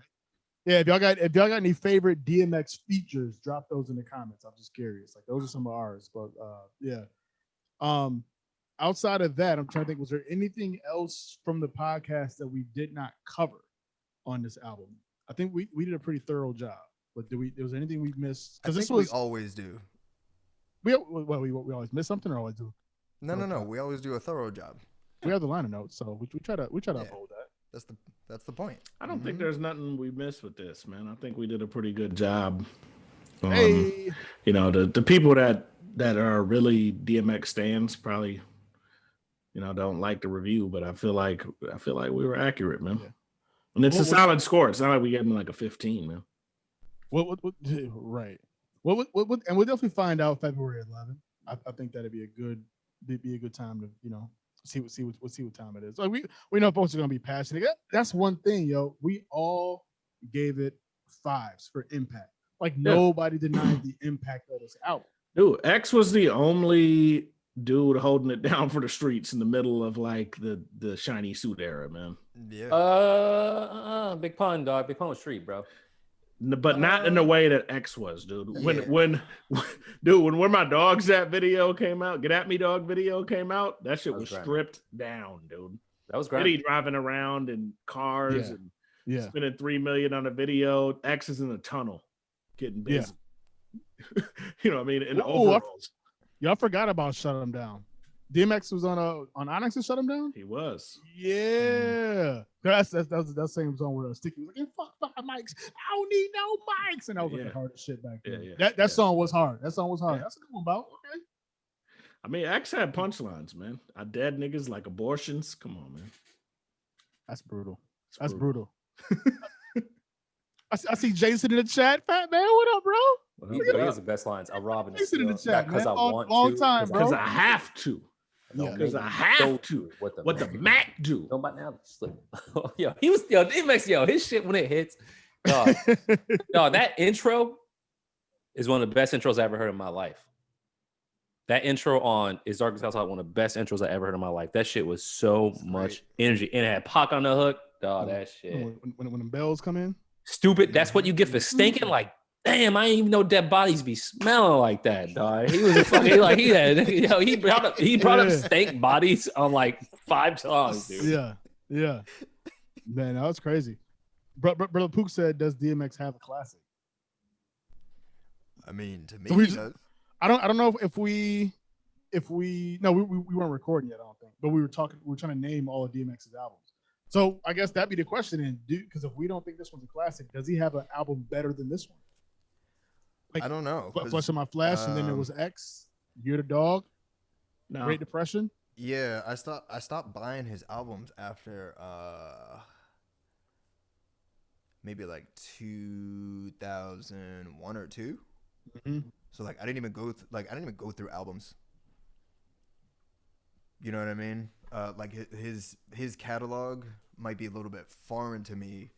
Yeah, if y'all got any favorite DMX features, drop those in the comments. I'm just curious. Like those are some of ours. But yeah. Outside of that, I'm trying to think, was there anything else from the podcast that we did not cover on this album? I think we did a pretty thorough job. But was there anything we missed? I Because think this was we always do. we always miss something or always do? No. We always do a thorough job. We have the liner notes, so we try to Yeah. uphold that. That's the point. I don't think Mhm. there's nothing we missed with this, man. I think we did a pretty good job. Hey, You know, the people that are really DMX stands probably, you know, don't like the review, but I feel like we were accurate, man. Yeah. And it's a What- solid score. It's not like we gave him like a 15, man. what right? What and we'll definitely find out February 11th. I think that'd be a good time to see what time it is. Like we know folks are gonna be passionate. That's one thing, yo. We all gave it 5s for impact. Like nobody denied the impact of this album. Dude, X was the only dude holding it down for the streets in the middle of like the shiny suit era, man. Yeah. Big pun, dog. Big pun was street, bro. But not in the way that X was, dude. When Where My Dog's At video came out, Get At Me Dog video came out, that shit was stripped down, dude. That was great. Diddy driving around in cars and spending $3 million on a video. X is in a tunnel getting busy. You know what I mean? In overalls. Y'all forgot about Shut 'Em Down. DMX was on Onyx and Shut 'Em Down? He was. Yeah. That's that same song where Sticky was like, fuck 5 mics. I don't need no mics. And that was like the hardest shit back then. That song was hard. That song was hard. That's a good one, about. Okay. I mean, X had punchlines, man. I dead niggas like abortions. Come on, man. That's brutal. That's brutal. I see Jason in the chat. Fat man, what up, bro? He has the best lines. I'm robbing Jason in the chat, because I want long to. time, bro. Because I have to. Because I have to. What the Mac do? Nobody now slip. DMX, his shit when it hits. Dog, that intro is one of the best intros I ever heard in my life. That intro on Is Darkest Outside, one of the best intros I ever heard in my life. That shit was so much energy. And it had Pac on the hook. Dog, that shit. When the bells come in. Stupid. That's what you get for stinking. Like, damn, I didn't even know dead bodies be smelling like that, dog. He was a fucking like he brought up stank bodies on like 5 songs, dude. Yeah. Man, that was crazy. Brother Pook said, "Does DMX have a classic?" I mean, to me, so he does. I don't know if we no, we weren't recording yet, I don't think, but we were trying to name all of DMX's albums. So I guess that'd be the question, and because if we don't think this one's a classic, does he have an album better than this one? Like, I don't know. Flush of My Flesh, and then there was X, Year the Dog, Great Depression. Yeah, I stopped buying his albums after maybe like 2001 or 2. Mm-hmm. So like I didn't even go through albums. You know what I mean? Like his catalog might be a little bit foreign to me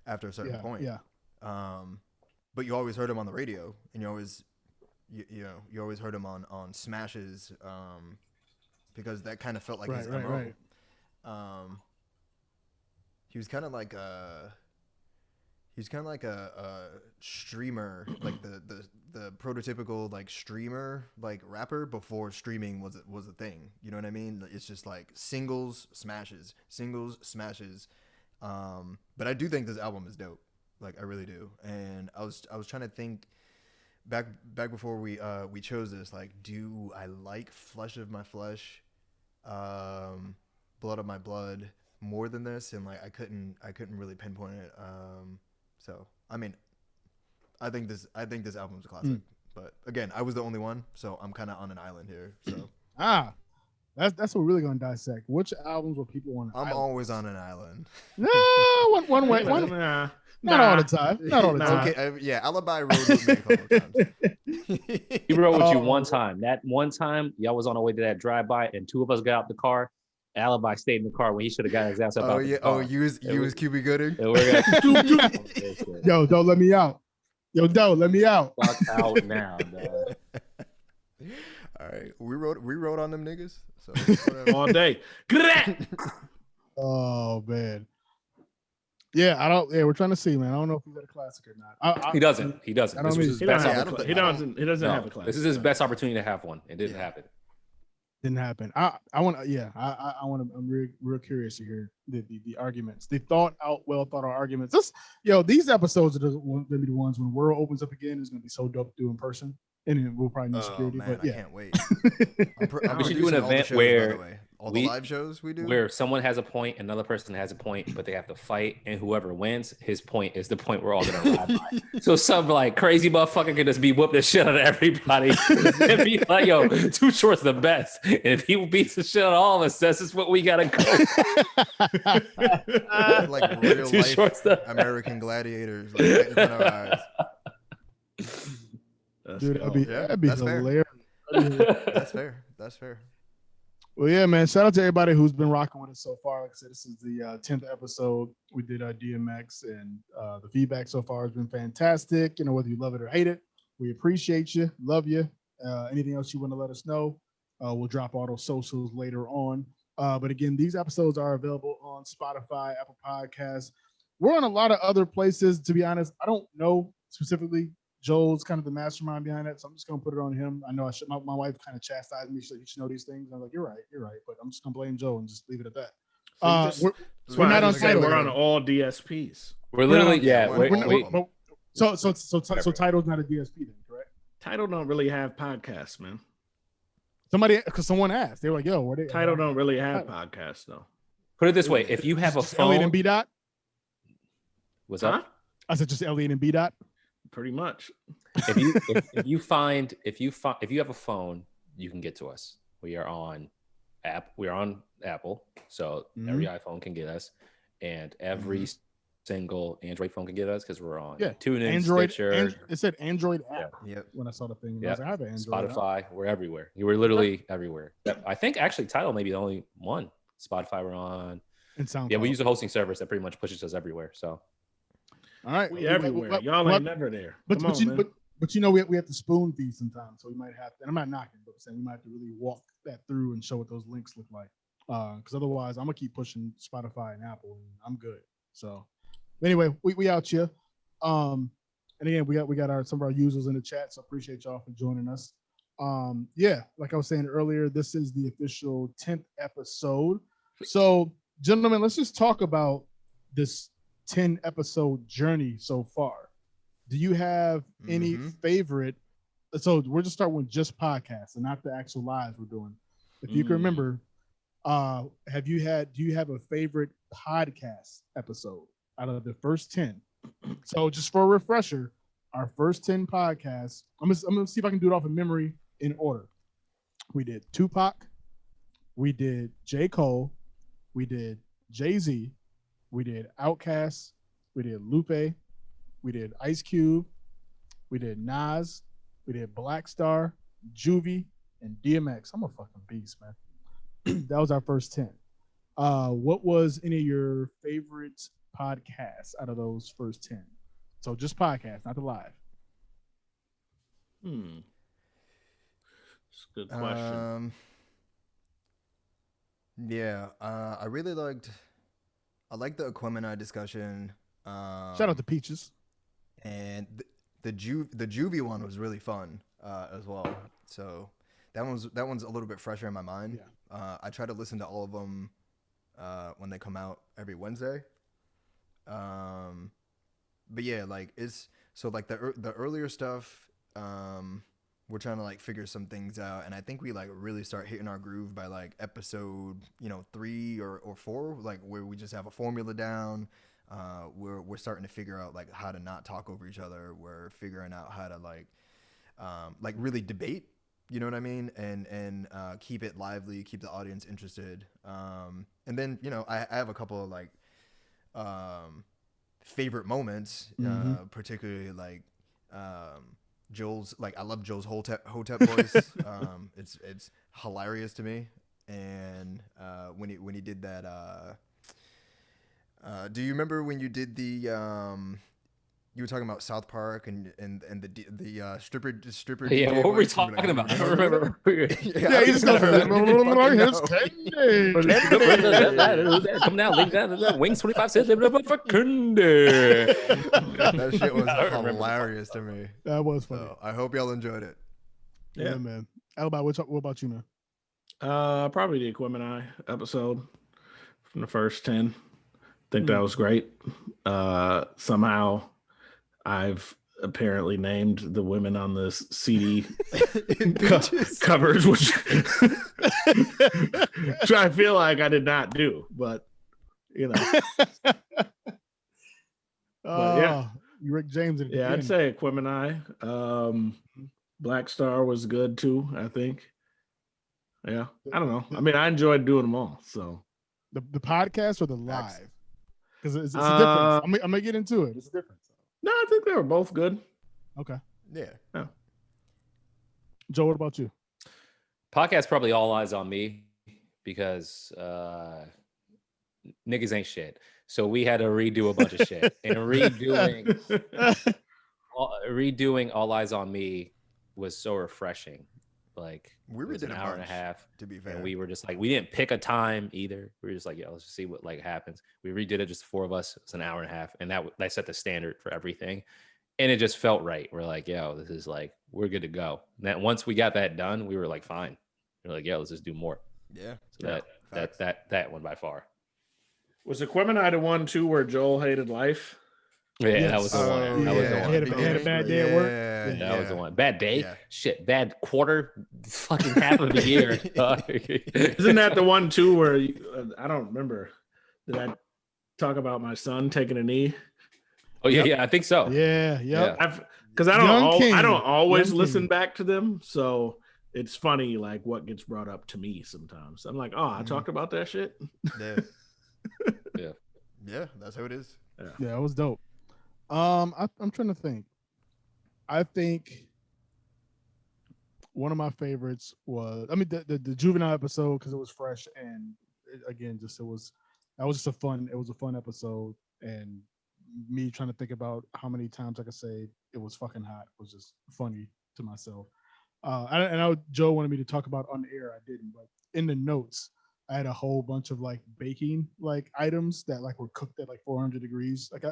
after a certain point. Yeah. But you always heard him on the radio, and you always heard him on smashes, because that kind of felt like his MO. Right. He was kind of like a streamer, like the prototypical like streamer, like rapper before streaming was a thing. You know what I mean? It's just like singles, smashes. But I do think this album is dope. Like I really do. And I was trying to think back before we chose this. Like, do I like Flesh of My Flesh, Blood of My Blood more than this? And like I couldn't really pinpoint it. So I mean, I think this album's a classic. But again, I was the only one, so I'm kind of on an island here. So that's what we're really gonna dissect. Which albums were people on? I'm always on an island. No, one way. Not all the time. Not all the time. Okay, yeah, Alibi rode with me a couple of times. He rode with you one time. That one time, y'all was on the way to that drive-by, and 2 of us got out the car. Alibi stayed in the car when he should have got his ass up out the car. You was QB Gooding? Yo, don't let me out. Don't let me out. Fuck out now, dog. All right, we rode on them niggas. So all day. Oh man. Yeah, we're trying to see, man. I don't know if he's got a classic or not. He doesn't. He doesn't have a classic. This is his best opportunity to have one. It didn't happen. Didn't happen. I want to. I'm real curious to hear the arguments, the well thought out arguments. These episodes are going to be the ones when World opens up again. It's going to be so dope to do in person, and then we'll probably need security. Man, but yeah, I can't wait. We should do an event where All the live shows we do? Where someone has a point, another person has a point, but they have to fight, and whoever wins, his point is the point we're all gonna ride by. So some like crazy motherfucker can just be whooping the shit out of everybody and be like, yo, Too Short's the best. And if he beats the shit out of all of us, this is what we gotta go. Like real Too life Short's the American gladiators, like right in front of our eyes. Dude, that'd be that's fair. hilarious. That's fair. Well, yeah, man. Shout out to everybody who's been rocking with us so far. Like I said, this is the 10th episode. We did DMX, and the feedback so far has been fantastic. You know, whether you love it or hate it, we appreciate you, love you. Anything else you want to let us know, we'll drop all those socials later on. But again, these episodes are available on Spotify, Apple Podcasts. We're on a lot of other places, to be honest. I don't know specifically. Joel's kind of the mastermind behind it, so I'm just gonna put it on him. I know my wife kind of chastised me. She said, you should know these things. I'm like, you're right, but I'm just gonna blame Joel and just leave it at that. We're not on Tidal. We're on all DSPs. We're literally, So Tidal's not a DSP then, correct? Tidal don't really have podcasts, man. Because someone asked, they were like, yo, what are they? Tidal don't really have podcasts though. Put it this way: if you have a phone, Elliot and B Dot. What's up? I said just Elliot and B Dot. Pretty much. If you have a phone, you can get to us. We are on Apple, so every iPhone can get us, and every single Android phone can get us because we're on TuneIn, Android, Stitcher. It said Android app. Yep. When I saw the thing, I was like, I have an Android Spotify. App. We're everywhere. You were literally everywhere. I think actually Tidal may be the only one. Spotify we're on. And SoundCloud. Yeah, we use a hosting service that pretty much pushes us everywhere. So. All right, we everywhere. Y'all ain't never there. But you know we have to spoon feed sometimes, so we might have to. And I'm not knocking, but I'm saying we might have to really walk that through and show what those links look like. Because otherwise, I'm gonna keep pushing Spotify and Apple, and I'm good. So anyway, we out here. And again, we got some of our users in the chat, so appreciate y'all for joining us. Like I was saying earlier, this is the official 10th episode. So, gentlemen, let's just talk about this 10 episode journey so far. Do you have any favorite? So we're just starting with just podcasts and not the actual lives we're doing. If you can remember, do you have a favorite podcast episode out of the first 10? So just for a refresher, our first 10 podcasts, I'm gonna see if I can do it off of memory in order. We did Tupac, we did J. Cole, we did Jay-Z, we did Outkast, we did Lupe, we did Ice Cube, we did Nas, we did Black Star, Juvie, and DMX. I'm a fucking beast, man. That was our first 10. What was any of your favorite podcasts out of those first 10? So just podcasts, not the live. That's a good question. I really liked the Aquemini discussion. Shout out to Peaches. And the Juvie one was really fun as well. So that one's a little bit fresher in my mind. Yeah. I try to listen to all of them when they come out every Wednesday. But yeah, like it's so like the earlier stuff. We're trying to like figure some things out, and I think we like really start hitting our groove by like episode 3 or 4, like where we just have a formula down. We're starting to figure out like how to not talk over each other. We're figuring out how to like really debate, you know what I mean, and keep it lively, keep the audience interested. And then I have a couple of like favorite moments, particularly like Joel's, like I love Joel's Hotep voice. It's hilarious to me, and when he did that. Do you remember when you did the you were talking about South Park and the stripper? Yeah, what were we talking about? I don't remember. Yeah, he just goes his candy. Come down, link that. Wings 25 cents. For candy. That shit was hilarious to me. That was funny. So I hope y'all enjoyed it. Yeah, man. Alibi, what about you, man? Probably the Aquemini episode from the first 10. I think that was great. Somehow I've apparently named the women on this CD covers, which Which I feel like I did not do, but you know. Yeah. You Rick James at the Yeah, I'd beginning. say Aquemini. Black Star was good too, I think. Yeah. I don't know. I mean, I enjoyed doing them all. So the podcast or the Facts. live? Because it's a difference. I'm gonna get into it. It's a difference. no, I think they were both good. Okay. Yeah. Joe, what about you? Podcast probably all eyes on me because niggas ain't shit. So we had to redo a bunch of shit. And redoing All Eyes on Me was so refreshing. Like We it was redid an a hour and a bunch, half. to be fair. And we were just like, we didn't pick a time either. We were just like, yeah, let's just see what like happens. We redid it, just the four of us. It was an hour and a half. And that set the standard for everything. And it just felt right. We're like, yo, this is like, we're good to go. And that once we got that done, we were like, fine. We're like, yeah, let's just do more. Yeah. So Facts. that one by far. Was Aquemini the one too where Joel hated life? Yeah, Yes. that was the one. Oh, That was the yeah. one. He had a bad day at work. Yeah, That was the one. Bad day. Yeah. Shit. Bad quarter. Fucking half of the year. Isn't that the one too where I don't remember? Did I talk about my son taking a knee? Oh yeah, I think so. Yeah. Because I Young King. don't always Young listen King. back to them, so it's funny like what gets brought up to me sometimes. I'm like, oh, I talked about that shit. Yeah. Yeah. Yeah, that's how it is. Yeah, it was dope. I'm trying to think. I think one of my favorites was, the juvenile episode because it was fresh and that was just a fun episode, and me trying to think about how many times I could say it was fucking hot was just funny to myself. I know Joe wanted me to talk about on the air. I didn't, but in the notes, I had a whole bunch of like baking like items that like were cooked at like 400 degrees. Like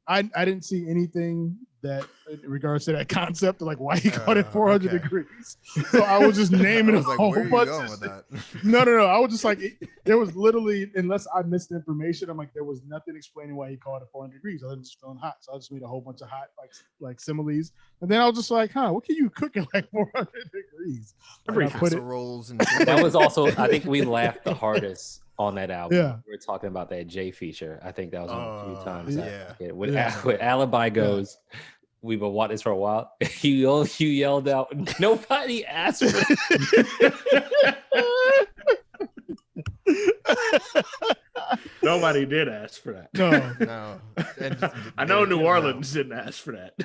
I didn't see anything that in regards to that concept of like why he caught it 400 okay. degrees. So I was just naming I was a like, whole where are you bunch going of with shit. that? No. I was just like, there was literally, unless I missed the information, I'm like, there was nothing explaining why he called it 400 degrees. I was just feeling hot. So I just made a whole bunch of hot, like similes. And then I was just like, what can you cook at like 400 degrees? Every And I put it, rolls and That was also, I think we laughed the hardest on that album. Yeah. We were talking about that J feature. I think that was one of the few times. yeah. When Alibi goes, we've been wanting this for a while. You yelled out, nobody asked for it. Nobody did ask for that. No. And I know New Orleans didn't ask for that.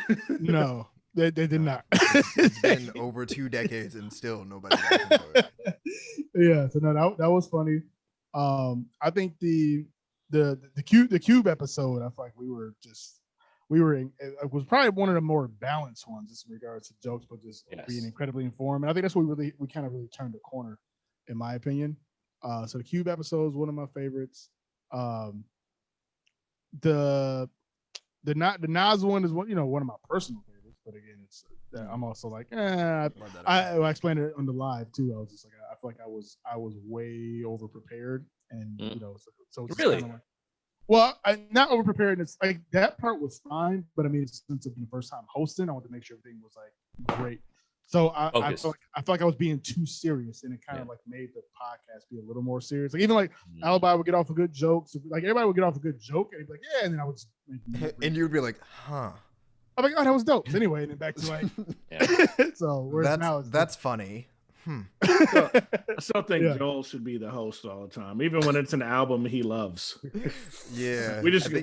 No, they did not. It's been over 2 decades and still nobody asked for it. Yeah, so no, that was funny. I think the cube episode, I feel like it was probably one of the more balanced ones just in regards to jokes, but just being incredibly informed. And I think that's what we kind of really turned the corner, in my opinion. So the cube episode is one of my favorites. The Nas one is one of my personal favorites, but again, it's I'm also like, I explained it on the live too. I was just like, I feel like I was way over prepared, and so it's Really. Like, well, not over prepared. It's like that part was fine, but I mean, since it being the first time hosting, I wanted to make sure everything was like great. So I felt like I was being too serious, and it kind of like made the podcast be a little more serious. Like even like Alibi would get off a good joke, so like everybody would get off a good joke, and he'd be like, yeah, and then I would just and you'd be like, huh. I'm like, oh, that was dope. So anyway, and then back to like, so that's funny. I still think Joel should be the host all the time, even when it's an album he loves. Yeah,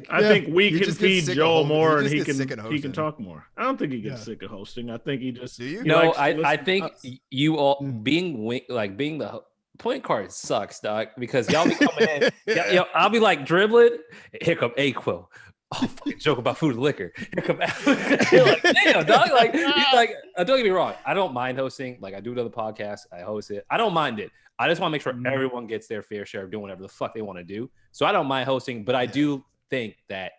I think we can feed Joel more, and he can talk more. I don't think he gets sick of hosting. I think he just. Do you? No, I think you all being the point guard sucks, dog. Because y'all be coming in, I'll be like dribbling. Here come A-Quil. Oh, fucking joke about food and liquor. Here come You're like, damn, dog. Like, don't get me wrong. I don't mind hosting. Like, I do another podcast. I host it. I don't mind it. I just want to make sure everyone gets their fair share of doing whatever the fuck they want to do. So I don't mind hosting, but I do think that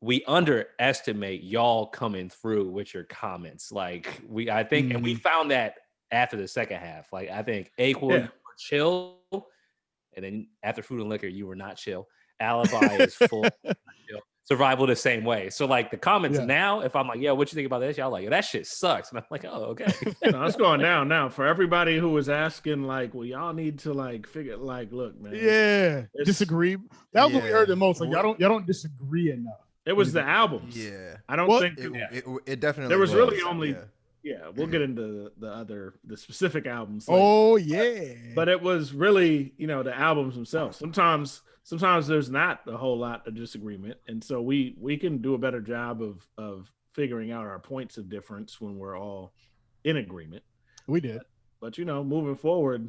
we underestimate y'all coming through with your comments. Like, and we found that after the second half. Like, I think A-Quil, you were chill. And then after food and liquor, you were not chill. Alibi is full. Survival the same way. So like the comments now, if I'm like, yo, what you think about this? Y'all like, yo, that shit sucks. And I'm like, oh, okay. No, it's going down now. For everybody who was asking, like, well, y'all need to like figure, like, look, man. Disagree. That was what we heard the most. Like, y'all don't disagree enough. It was the albums. Yeah. I don't think it definitely there was really only we'll get into the specific albums. Like, but it was really, the albums themselves. Sometimes there's not a whole lot of disagreement, and so we can do a better job of figuring out our points of difference when we're all in agreement. We did, but moving forward,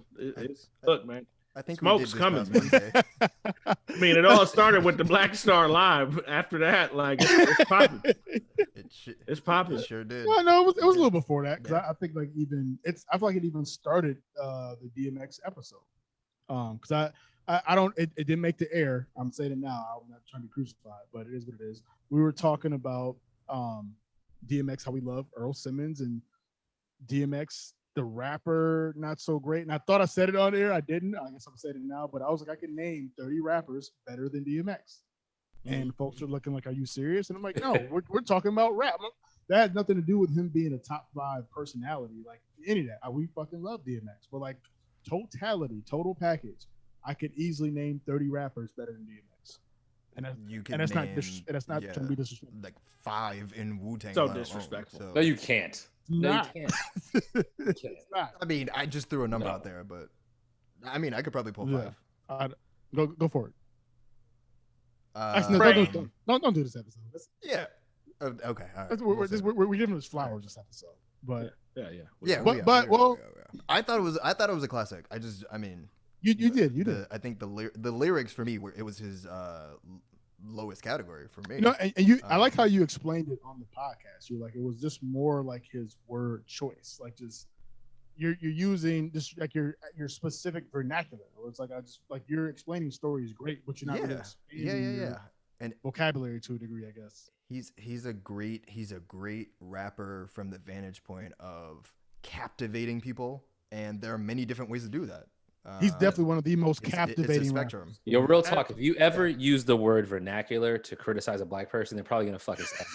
look, man. I think smoke's coming. I mean, it all started with the Black Star Live. After that, like it's popping. It's popping. It sure did. No, it was a little before that because I think like I feel like it even started the DMX episode. Because I don't it didn't make the air. I'm saying it now. I'm not trying to be crucified, but it is what it is. We were talking about DMX, how we love Earl Simmons, and DMX, the rapper, not so great. And I thought I said it on air. I didn't. I guess I'm saying it now. But I was like, I can name 30 rappers better than DMX. And folks are looking like, are you serious? And I'm like, no, we're talking about rap. That had nothing to do with him being a top 5 personality. Like any of that. We fucking love DMX. But like total package, I could easily name 30 rappers better than DMX. And that's not trying to be disrespectful. Like 5 in Wu-Tang. So disrespectful. No, you can't. No, you can't. It's not. I mean, I just threw a number out there, but I mean, I could probably pull 5. Go for it. Actually, don't do this episode. Okay. All right. We're giving us flowers this episode, but well, I thought it was a classic. You did. I think the lyrics for me it was his lowest category for me. And I like how you explained it on the podcast. You're like, it was just more like his word choice, like just you're using just like your specific vernacular. Or it's like you're explaining stories great, but you're not really explaining and vocabulary to a degree, I guess. He's a great rapper from the vantage point of captivating people, and there are many different ways to do that. He's definitely one of the most captivating it's a spectrum. rappers. Yo, real talk. If you ever use the word vernacular to criticize a black person, they're probably gonna fucking stop.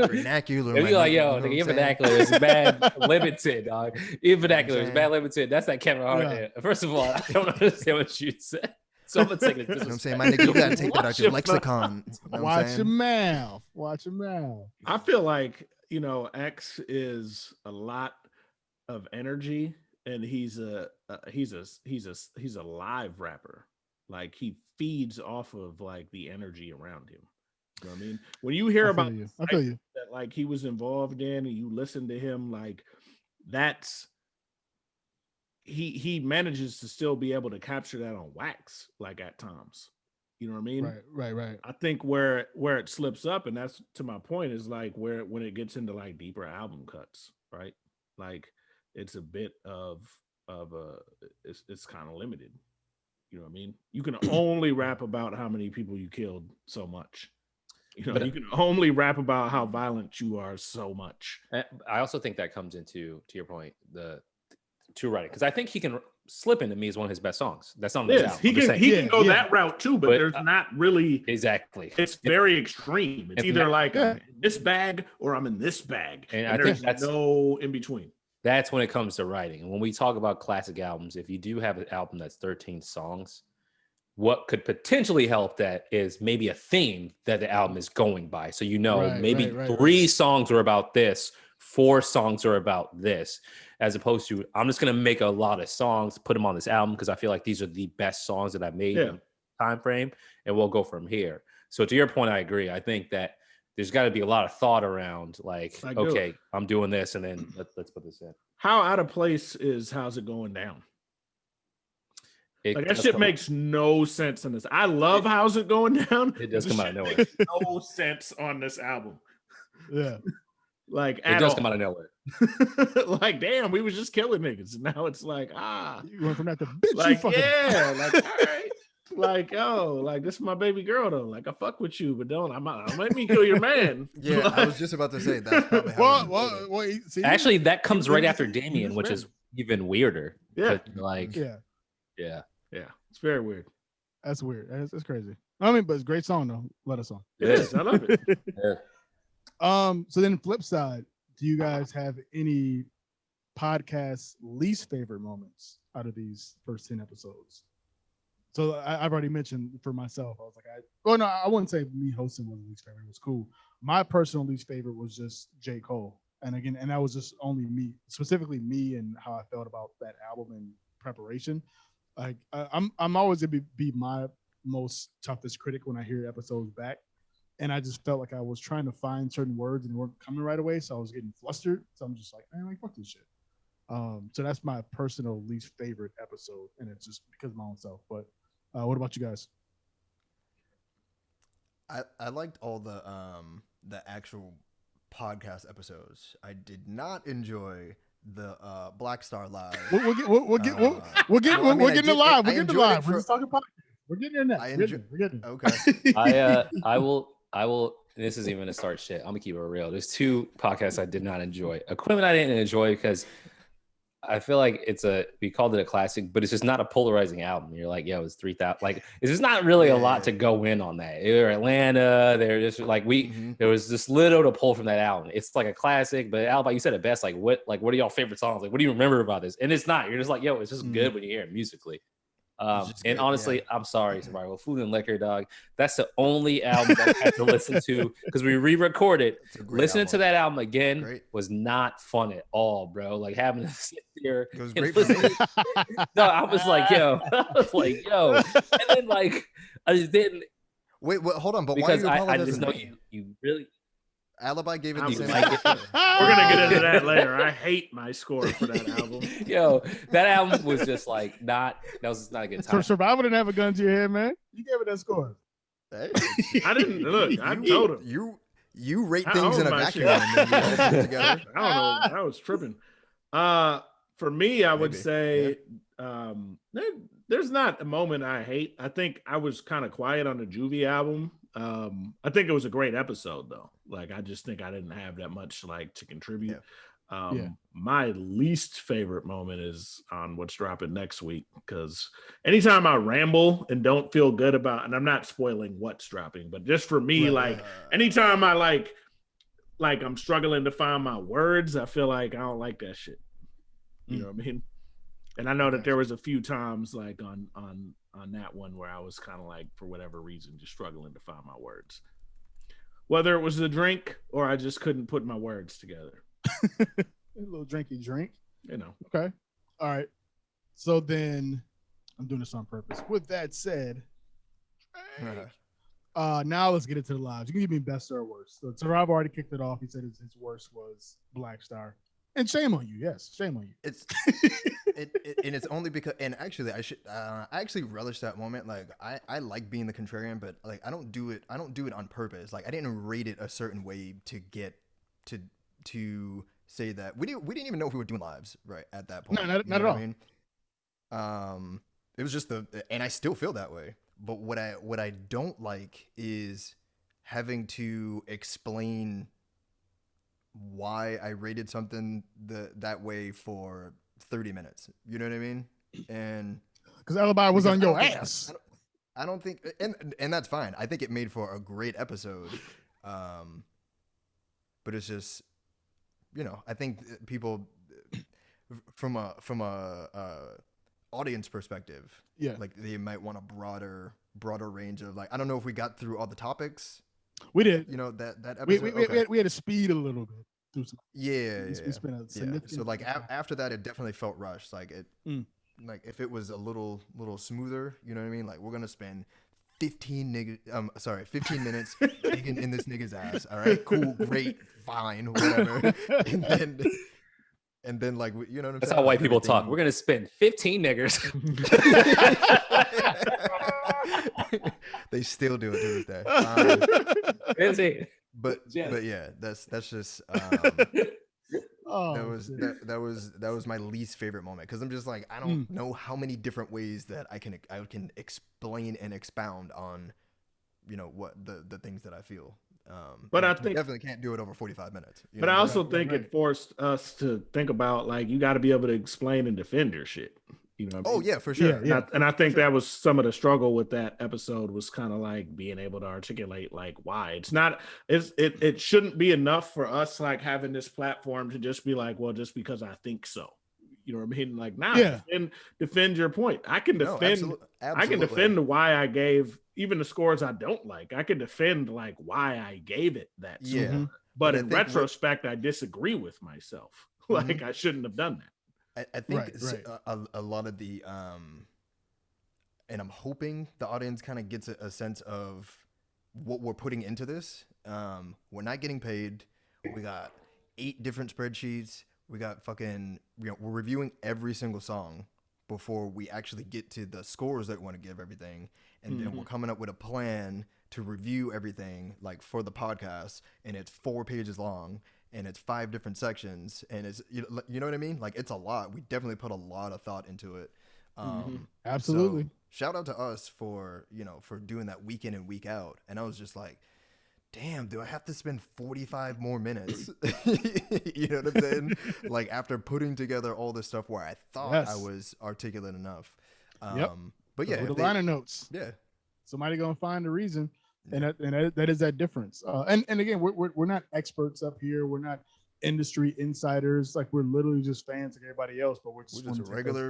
Vernacular. If you're like, yo, nigga, your vernacular is bad limited, dog. Your vernacular is bad limited. That's that Kevin Hart. Yeah. First of all, I don't understand what you said. So I'm gonna take it. You know what I'm saying? My nigga, you gotta take that out your lexicon. You know Watch your mouth. I feel like, X is a lot of energy, and he's a live rapper. Like he feeds off of like the energy around him. You know what I mean? When you hear about that, like he was involved in, and you listen to him, like that's he manages to still be able to capture that on wax, like at times. You know what I mean? Right. I think where it slips up, and that's to my point, is like when it gets into like deeper album cuts, right? Like it's a bit of it's kind of limited. You know what I mean? You can only rap about how many people you killed so much. You can only rap about how violent you are so much. I also think that comes into, to your point, the true writing, because I think he can slip into Me is one of his best songs. That's not his album. He can go that route too, but there's not really exactly. It's very extreme. It's either like I'm in this bag or I'm in this bag, and I think there's no in between. That's when it comes to writing. And when we talk about classic albums, if you do have an album that's 13 songs, what could potentially help that is maybe a theme that the album is going by. So maybe 3 songs are about this, 4 songs are about this, as opposed to I'm just going to make a lot of songs, put them on this album because I feel like these are the best songs that I've made in time frame, and we'll go from here. So to your point, I agree. I think that there's got to be a lot of thought around like, okay, I'm doing this, and then let's put this in. How out of place is How's It Going Down? Like that shit makes no sense in this. I love How's It Going Down. It does come out of nowhere. Makes no sense on this album. Yeah. Like it does come out of nowhere. Like, damn, we was just killing niggas. Now it's like, you went from that to bitch. Like, like, all right. Like, like this is my baby girl though. Like, I fuck with you, but don't let me kill your man. Yeah, like, I was just about to say that's probably how actually that comes right after Damien, which is even weirder. Yeah. Like, yeah, it's very weird. That's weird. That's crazy. I mean, but it's a great song though. Let us on. It is. I love it. Yeah. So then flip side, do you guys have any podcast least favorite moments out of these first 10 episodes? So I've already mentioned for myself, I was like, I wouldn't say me hosting was the least favorite. It was cool. My personal least favorite was just J. Cole. And again, that was just only me, specifically me and how I felt about that album and preparation. Like I'm always gonna be my most toughest critic when I hear episodes back. And I just felt like I was trying to find certain words and they weren't coming right away. So I was getting flustered. So I'm just like, man, like fuck this shit. So that's my personal least favorite episode. And it's just because of my own self. But what about you guys? I liked all the actual podcast episodes. I did not enjoy the Black Star Live. We're getting to live. We're getting to live. We're just talking podcast. We're getting in that. We're getting. Okay. I will. This isn't even gonna start shit. I'm gonna keep it real. There's two podcasts I did not enjoy. Equipment I didn't enjoy because I feel like we called it a classic, but it's just not a polarizing album. You're like, yeah, it was 3,000. Like, it's just not really a lot to go in on that. They're Atlanta. They're just like there was just little to pull from that album. It's like a classic, but Alibi, you said it best. Like, what are y'all favorite songs? Like, what do you remember about this? And it's not. You're just like, yo, it's just good when you hear it musically. And good, honestly, I'm sorry, Survival Food and Liquor, dog. That's the only album that I had to listen to because we re-recorded. Listening to that album again was not fun at all, bro. Like having to sit there. It was great for me. No, I was like, yo. And then like I just didn't. Wait, hold on. But because why are you I just know you really. Alibi gave it the same. We're gonna get into that later. I hate my score for that album. Yo, that album was just like that was just not a good time. Survival didn't have a gun to your head, man. You gave it that score. Hey. I didn't look. I told him you rate things in a vacuum and then you all put it together. I don't know. I was tripping. For me, I would say there's not a moment I hate. I think I was kind of quiet on the Juvie album. I think it was a great episode though. Like I just think I didn't have that much like to contribute. My least favorite moment is on what's dropping next week because anytime I ramble and don't feel good about, and I'm not spoiling what's dropping, but just for me, anytime I like I'm struggling to find my words, I feel like I don't like that shit. You know what I mean? And I know that there was a few times like on that one where I was kind of like, for whatever reason, just struggling to find my words. Whether it was the drink or I just couldn't put my words together. A little drinky drink. You know. Okay. All right. So then I'm doing this on purpose. With that said, now let's get into the lives. You can give me best or worst. So Tarav already kicked it off. He said his worst was Black Star. And shame on you. Yes, shame on you. It's and it's only because, and actually I actually relish that moment. Like I like being the contrarian, but like I don't do it on purpose. Like I didn't rate it a certain way to get to say that we didn't even know if we were doing lives right at that point. No, not at all. I mean, it was just and I still feel that way. But what I don't like is having to explain why I rated something that way for 30 minutes. You know what I mean? And because Alibi was on your ass. I don't think, and that's fine. I think it made for a great episode. But it's just, I think people from a audience perspective, like they might want a broader range of like, I don't know if we got through all the topics. We did. That episode. We had to speed a little bit. We spent a significant. So like after that, it definitely felt rushed. Like like if it was a little smoother, you know what I mean? Like we're gonna spend 15 minutes digging in this nigga's ass. All right, cool, great, fine, whatever. And then like you know what I'm saying? That's how white people talk. We're gonna spend 15 niggers. They still do it to this day. But yeah, that's just that was my least favorite moment because I'm just like I don't know how many different ways that I can explain and expound on what the things that I feel. But I think definitely can't do it over 45 minutes. But I also think it forced us to think about like you got to be able to explain and defend your shit. You know what I Oh mean? yeah, for sure. Yeah. And I think that was some of the struggle with that episode was kind of like being able to articulate like why it shouldn't be enough for us like having this platform to just be like, well, just because I think so. You know what I mean? Like, nah, defend your point. I can defend I can defend why I gave even the scores I don't like. I can defend like why I gave it that score. Yeah. But in retrospect, I disagree with myself. Like I shouldn't have done that. I think a lot of the and I'm hoping the audience kind of gets a sense of what we're putting into this. We're not getting paid. We got 8 different spreadsheets. We got fucking, we're reviewing every single song before we actually get to the scores that we want to give everything. And then we're coming up with a plan to review everything like for the podcast. And it's 4 pages long. And it's 5 different sections, and it's you know what I mean. Like it's a lot. We definitely put a lot of thought into it. Absolutely. So shout out to us for for doing that week in and week out. And I was just like, damn, do I have to spend 45 more minutes? You know what I'm saying? Like after putting together all this stuff where I thought I was articulate enough. But yeah, with the liner notes. Yeah, somebody gonna find a reason. And that is that difference. And again, we're not experts up here. We're not industry insiders. Like we're literally just fans like everybody else. But we're just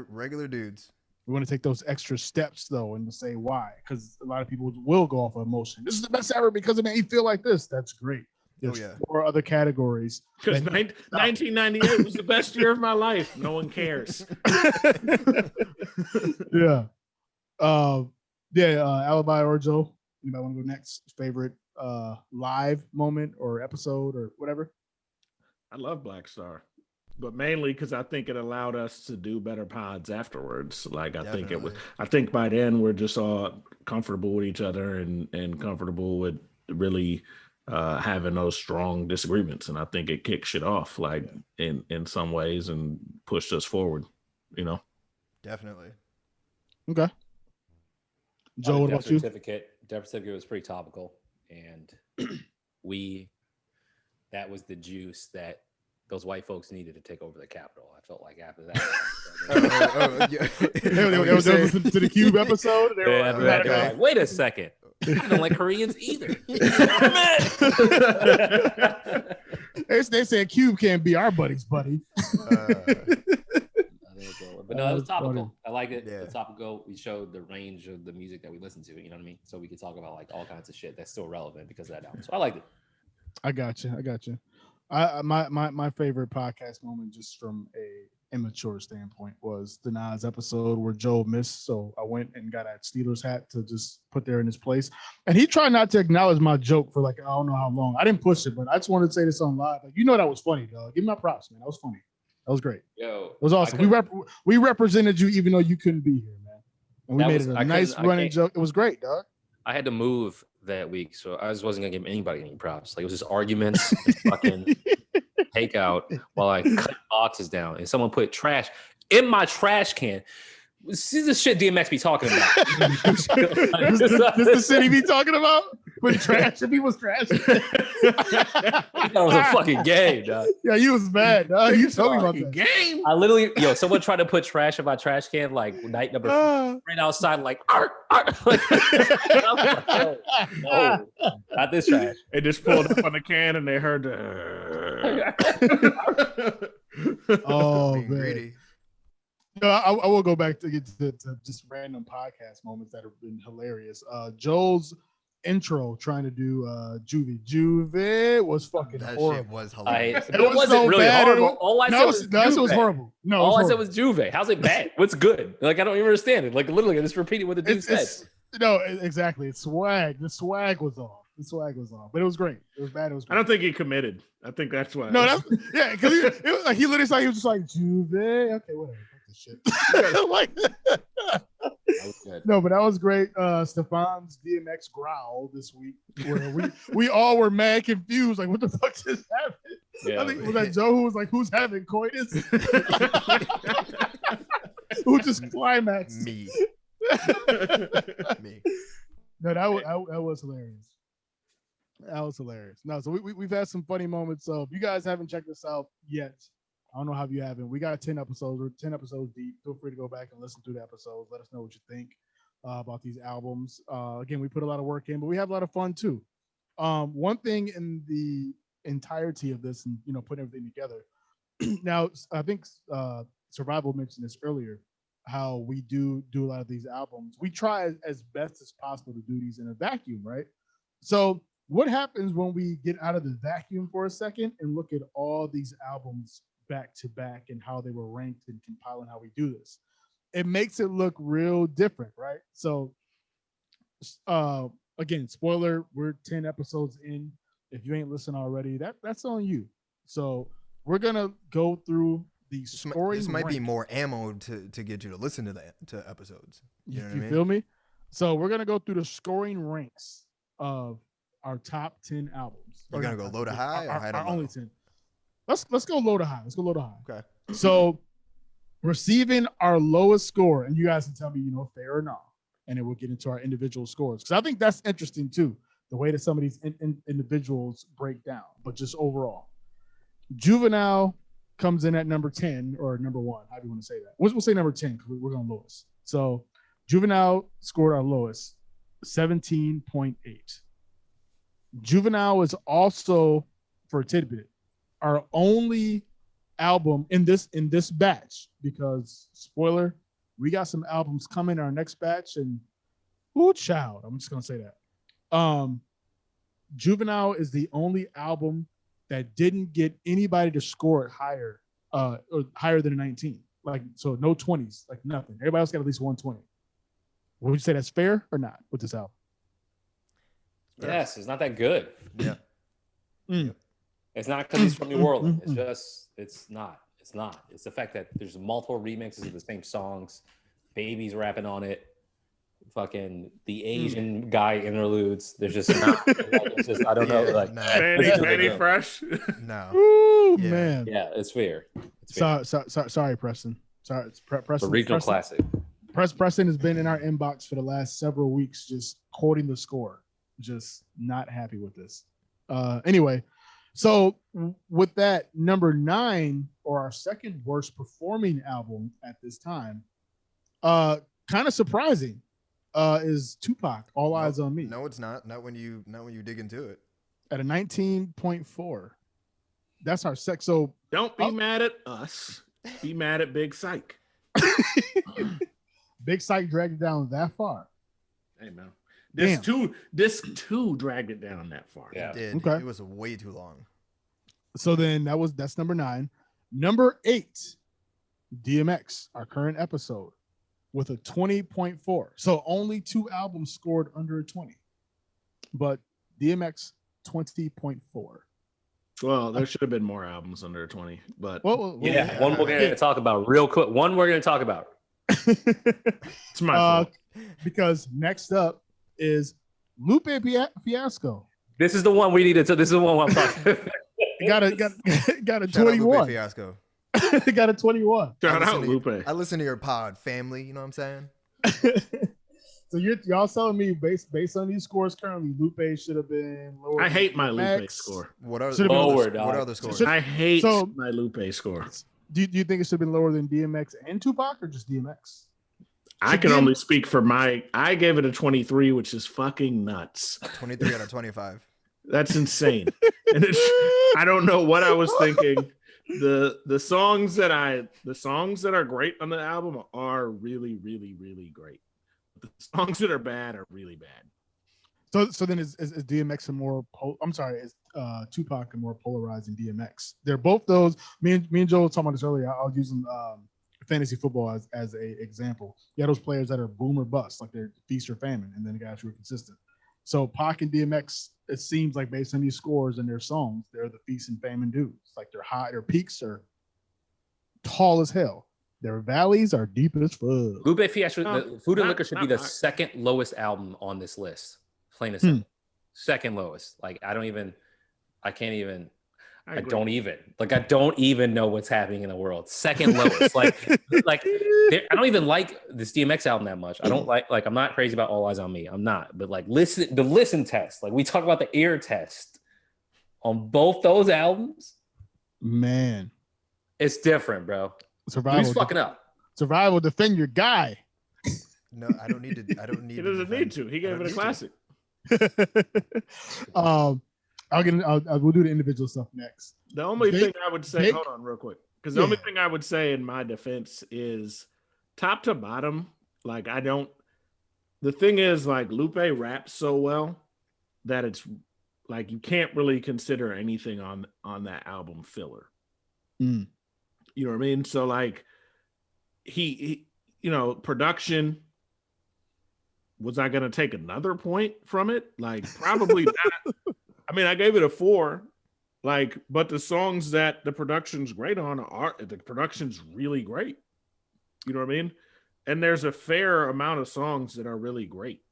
regular dudes. We want to take those extra steps though, and to say why, because a lot of people will go off of emotion. This is the best ever because it made you feel like this. That's great. There's 4 other categories. Because 1998 was the best year of my life. No one cares. Alibi or Joe. Anybody want to go next? Favorite live moment or episode or whatever? I love Black Star, but mainly because I think it allowed us to do better pods afterwards. Like I think by then we're just all comfortable with each other and comfortable with really having those strong disagreements. And I think it kicked shit off like in some ways and pushed us forward, Definitely. Okay. Joe, what about you? Death certificate was pretty topical, and that was the juice that those white folks needed to take over the Capitol. I felt like after that. They were to the Cube episode. They were like, wait a second. I don't like Koreans either. They said Cube can't be our buddy's buddy. But no, it was topical. Funny. I liked it. Yeah. It was topical. We showed the range of the music that we listen to. You know what I mean? So we could talk about like all kinds of shit that's still relevant because of that album. So I liked it. I got you. My favorite podcast moment, just from a immature standpoint, was the Nas episode where Joe missed. So I went and got a Steelers hat to just put there in his place. And he tried not to acknowledge my joke for like I don't know how long. I didn't push it, but I just wanted to say this on live. Like, that was funny, dog. Give me my props, man. That was funny. That was great. It was awesome. We represented you even though you couldn't be here, man. And we made it a nice running joke. It was great, dog. I had to move that week, so I just wasn't gonna give anybody any props. Like it was just arguments and fucking takeout while I cut boxes down, and someone put trash in my trash can. This is the shit DMX be talking about. This the shit he be talking about? Putting trash in people's trash. That was a fucking game, dog. Yeah, you was mad, dog. You told me about that game. I literally, someone tried to put trash in my trash can like night number 4, right outside, like, arr. Like, no, not this trash. They just pulled up on the can and they heard oh man. Greedy. No, I will go back to get to just random podcast moments that have been hilarious. Joel's intro trying to do Juve was fucking horrible. Shit was hilarious. It wasn't so really bad. Horrible. All I said was horrible. No, all I said was Juve. How's it bad? What's good? Like I don't even understand it. Like literally, I just repeated what the dude said. No, exactly. It's swag. The swag was off. But it was great. It was bad. It was great. I don't think he committed. I think that's why. No, because he literally said he was just like Juve. Okay, whatever. Shit. Like, no, but that was great. Stefan's DMX growl this week, where we all were mad confused, like what the fuck just happened? Yeah, I think was that Joe who was like, "Who's having coitus?" Who just climaxed? Me. No, that was hilarious. That was hilarious. No, so we've had some funny moments. So if you guys haven't checked us out yet, I don't know how you haven't. We got 10 episodes. We're 10 episodes deep. Feel free to go back and listen to the episodes. Let us know what you think about these albums. Again, we put a lot of work in, but we have a lot of fun too. One thing in the entirety of this, and putting everything together. Now, I think Survival mentioned this earlier. How we do a lot of these albums. We try as best as possible to do these in a vacuum, right? So what happens when we get out of the vacuum for a second and look at all these albums back to back and how they were ranked and compiling how we do this? It makes it look real different, right? So again, spoiler, we're 10 episodes in. If you ain't listened already, that's on you. So we're gonna go through the scoring. This might be more ammo to get you to listen to episodes. You know what I mean? Feel me? So we're gonna go through the scoring ranks of our top 10 albums. We're gonna go low to high or high to low? Only 10. Let's go low to high. Let's go low to high. Okay. So receiving our lowest score, and you guys can tell me, fair or not, and then we'll get into our individual scores because I think that's interesting too, the way that some of these individuals break down. But just overall, Juvenile comes in at number 10 or number 1. How do you want to say that? We'll say number 10 because we're going lowest. So Juvenile scored our lowest, 17.8. Juvenile is also, for a tidbit, our only album in this batch because, spoiler, we got some albums coming in our next batch and child, I'm just going to say that. Juvenile is the only album that didn't get anybody to score it higher, or higher than a 19. Like, so no 20s, like nothing. Everybody else got at least 120. Would you say that's fair or not with this album? Yes, it's not that good. Yeah. It's not because he's from New Orleans. It's just, it's not. It's the fact that there's multiple remixes of the same songs. Baby's rapping on it. Fucking the Asian guy interludes. There's just not. It's just, I don't know. Like Manny Fresh. No. Ooh, Yeah. man. Yeah, it's fair. It's fair. Sorry, Preston. Sorry, it's Preston. A regional classic. Preston has been in our inbox for the last several weeks, just quoting the score. Just not happy with this. Anyway, so with that, number 9, or our second worst performing album at this time, kind of surprising, is Tupac, All Eyes on Me. No, it's not. Not when you dig into it. At a 19.4. That's our sex. So Don't be mad at us. Be mad at Big Psych. Big Psych dragged it down that far. Hey man, this two dragged it down that far. Yeah. It did. Okay. It was way too long. So then that's number 9. Number 8, DMX, our current episode, with a 20.4. So only 2 albums scored under a 20. But DMX 20.4. Well, there should have been more albums under 20, but Well, Yeah, one we're going to talk about real quick. it's my fault. Because next up is Lupe Fiasco. This is the one we needed. So this is the one I'm talking. Got a Shout out 21. Lupe Fiasco. Got a 21. Shout out listen Lupe. I listen to your pod, family. You know what I'm saying? So y'all telling me based on these scores currently, Lupe should have been lower. I hate my DMX. Lupe score. What are Should've been lower, what are the scores? Should- I hate So- my Lupe score. Do you think it should have been lower than DMX and Tupac, or just DMX? I can only speak for I gave it a 23, which is fucking nuts. 23 out of 25. That's insane. And I don't know what I was thinking. The songs that are great on the album are really, really, really great. The songs that are bad are really bad. So then is DMX a more is Tupac a more polarizing DMX? They're both those. Me and Joe were talking about this earlier. I was using fantasy football as a example. You have those players that are boom or bust, like they're feast or famine, and then the guys who are consistent. So Pac and DMX, it seems like based on these scores and their songs, they're the feast and famine dudes. Like their peaks are tall as hell. Their valleys are deep as fuck. Lupe Fiasco, the Food and Liquor should be the not- second lowest album on this list. Plain and simple. Second lowest. Like I don't even know what's happening in the world. Second lowest. I don't even like this DMX album that much. I don't like I'm not crazy about All Eyes on Me. I'm not. But like the listen test. Like we talk about the ear test on both those albums. Man. It's different, bro. Survival. He's fucking up. Survival. Defend your guy. No, I don't need to. I don't need. He doesn't need to. He gave it a classic. We'll do the individual stuff next. The only thing I would say, hold on real quick, because the only thing I would say in my defense is top to bottom, like the thing is like Lupe raps so well that it's like you can't really consider anything on that album filler. Mm. You know what I mean? So like he production, was I going to take another point from it? Like probably not. I mean, I gave it a 4, like, but the songs that the production's great on the production's really great. You know what I mean? And there's a fair amount of songs that are really great.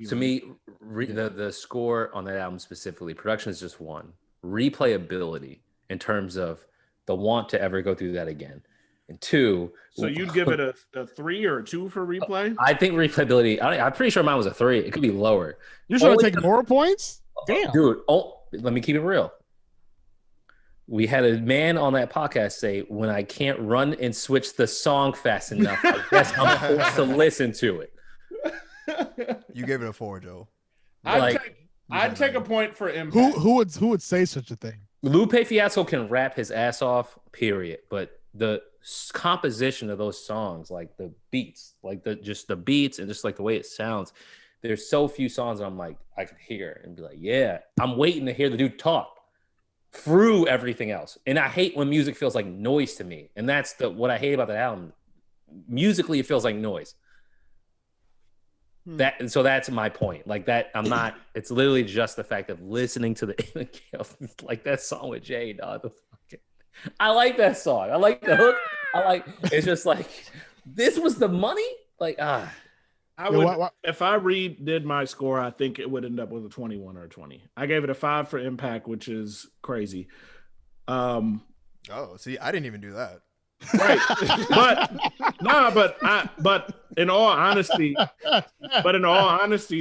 To me, the score on that album specifically, production is just one. Replayability in terms of the want to ever go through that again. And 2. So you'd give it a 3 or a 2 for replay? I think replayability, I'm pretty sure mine was a 3. It could be lower. You're trying to take more points? Damn. Dude, let me keep it real. We had a man on that podcast say, when I can't run and switch the song fast enough, I guess I'm forced to listen to it. You gave it a 4, Joe. I'd take a point for impact. Who would say such a thing? Lupe Fiasco can rap his ass off, period. But the composition of those songs, like the beats, like the beats and just like the way it sounds, there's so few songs that I'm like, I could hear and be like, yeah, I'm waiting to hear the dude talk through everything else. And I hate when music feels like noise to me. And that's what I hate about the album. Musically, it feels like noise. So that's my point. Like that, it's literally just the fact of listening to like that song with Jay, dog. I like that song. I like the hook. It's just like, this was the money? Like, I would, if I redid my score, I think it would end up with a 21 or a 20. I gave it a 5 for impact, which is crazy. Oh, see, I didn't even do that. Right. but in all honesty,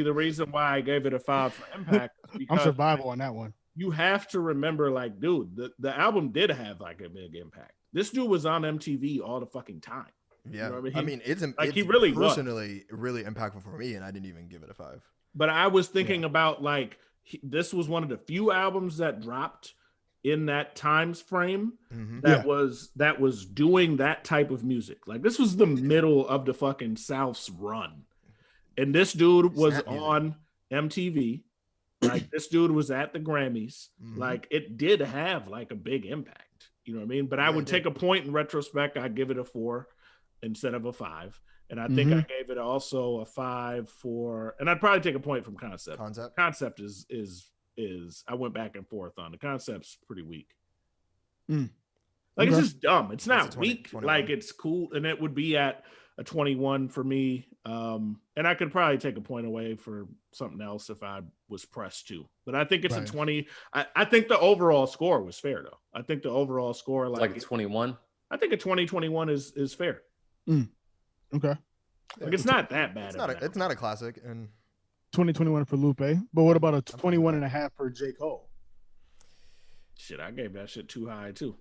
the reason why I gave it a 5 for impact is because I'm survival on that one. You have to remember, like, dude, the album did have like a big impact. This dude was on MTV all the fucking time. Yeah, you know what I mean, it's he really personally really impactful for me, and I didn't even give it a 5. But I was thinking about like this was one of the few albums that dropped in that times frame that was doing that type of music. Like this was the middle of the fucking South's run, and this dude was on MTV. Like this dude was at the Grammys. Like it did have like a big impact. You know what I mean? But I would take a point in retrospect. I'd give it a 4 instead of a 5. And I think I gave it also a 5 for, and I'd probably take a point from concept. Concept is I went back and forth on the concept's pretty weak. Like it's just dumb. It's not weak. 21. Like it's cool. And it would be at a 21 for me. And I could probably take a point away for something else if I was pressed to. But I think it's a 20. I think the overall score was fair though. I think the overall score like a 21. I think a 2021 is fair. Okay. Like it's not that bad. It's not a classic. And 2021 for Lupe. But what about a 21.5 for J. Cole? Shit, I gave that shit too high too.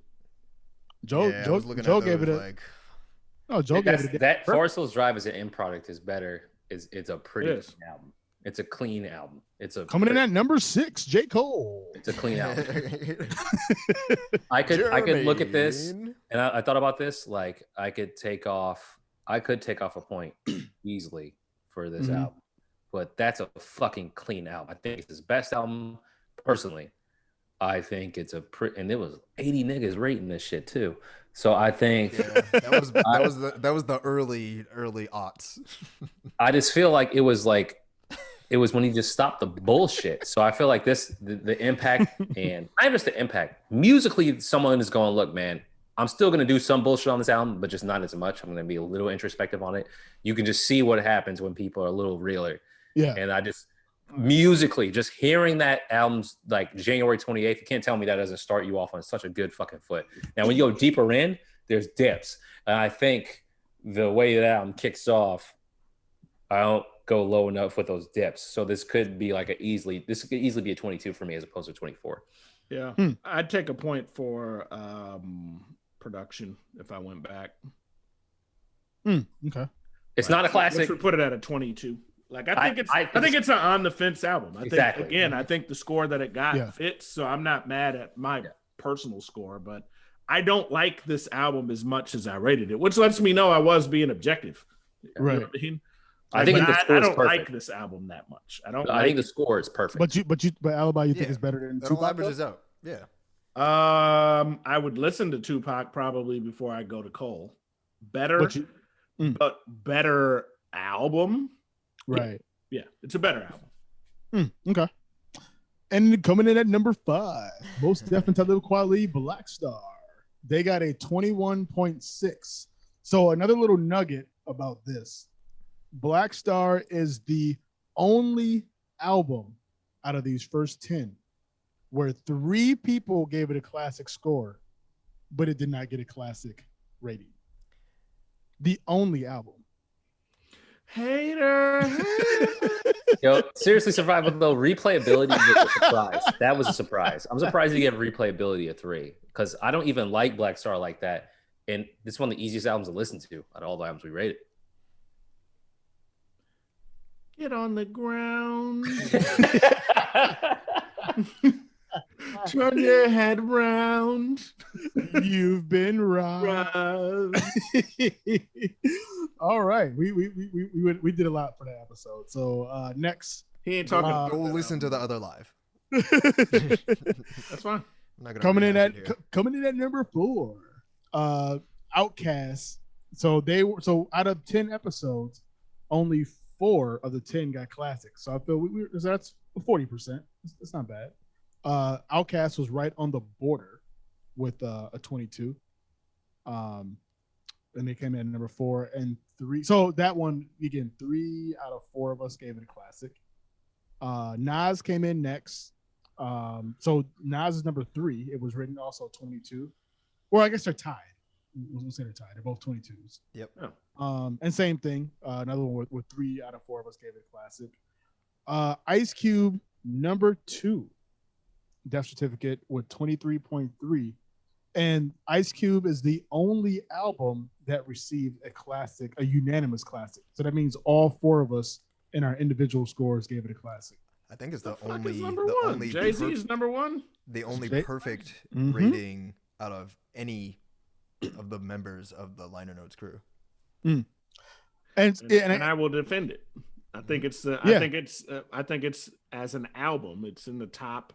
Joe gave it like. No, Joe gave it that Forest Hills Drive as an end product is better. It's a pretty clean album. It's a clean album. Coming in at number 6, J. Cole. It's a clean album. I could look at this and I thought about this. Like I could take off a point easily for this album, but that's a fucking clean album. I think it's his best album personally. I think it's and it was 80 niggas rating this shit too. So I think that was the early aughts. I just feel like it was when he just stopped the bullshit. So I feel like the impact and not just the impact musically, someone is going, look, man, I'm still going to do some bullshit on this album, but just not as much. I'm going to be a little introspective on it. You can just see what happens when people are a little realer. Yeah. And I just musically, just hearing that album's like January 28th, you can't tell me that doesn't start you off on such a good fucking foot. Now, when you go deeper in, there's dips. And I think the way that album kicks off, I don't go low enough with those dips. So this could easily be a 22 for me as opposed to 24. Yeah. I'd take a point for production if I went back. Okay. It's not a classic. Which would put it at a 22. Like I think it's an on the fence album. I think the score that it got fits. So I'm not mad at my personal score, but I don't like this album as much as I rated it, which lets me know I was being objective. Right. You know what I mean? I think I don't like this album that much. I think the score is perfect. But Alibi, you think is better than It all Tupac? averages out. Yeah. I would listen to Tupac probably before I go to Cole. Better, but better album. Right. Yeah, it's a better album. Okay. And coming in at number 5, most Def Intellectual Quality, Black Star. They got a 21.6. So another little nugget about this. Black Star is the only album out of these first 10 where 3 people gave it a classic score, but it did not get a classic rating. The only album. Hater. Yo, seriously, Survival though, replayability was a surprise. That was a surprise. I'm surprised you gave replayability a 3 because I don't even like Black Star like that. And this is one of the easiest albums to listen to out of all the albums we rated. Get on the ground. Turn your head round. You've been right. All right. We did a lot for that episode. So next. He ain't talking. Go listen to the other live. That's fine. Coming in at number 4. Outkast. So out of 10 episodes, only 4 of the 10 got classics. So I feel that's 40%. It's not bad. Outkast was right on the border with a 22. And they came in at number 4 and 3. So that one, again, 3 out of 4 of us gave it a classic. Nas came in next. So Nas is number 3. It was written also 22. Or I guess they're tied. We'll say they're tied. They're both 22s. Yep. And same thing. Another one with 3 out of 4 of us gave it a classic. Ice Cube, number 2. Death Certificate with 23.3. And Ice Cube is the only album that received a unanimous classic. So that means all 4 of us in our individual scores gave it a classic. I think it's the number one. Jay-Z is number 1. The only perfect rating out of any of the members of the liner notes crew. And I will defend it. I think it's I think it's as an album, it's in the top.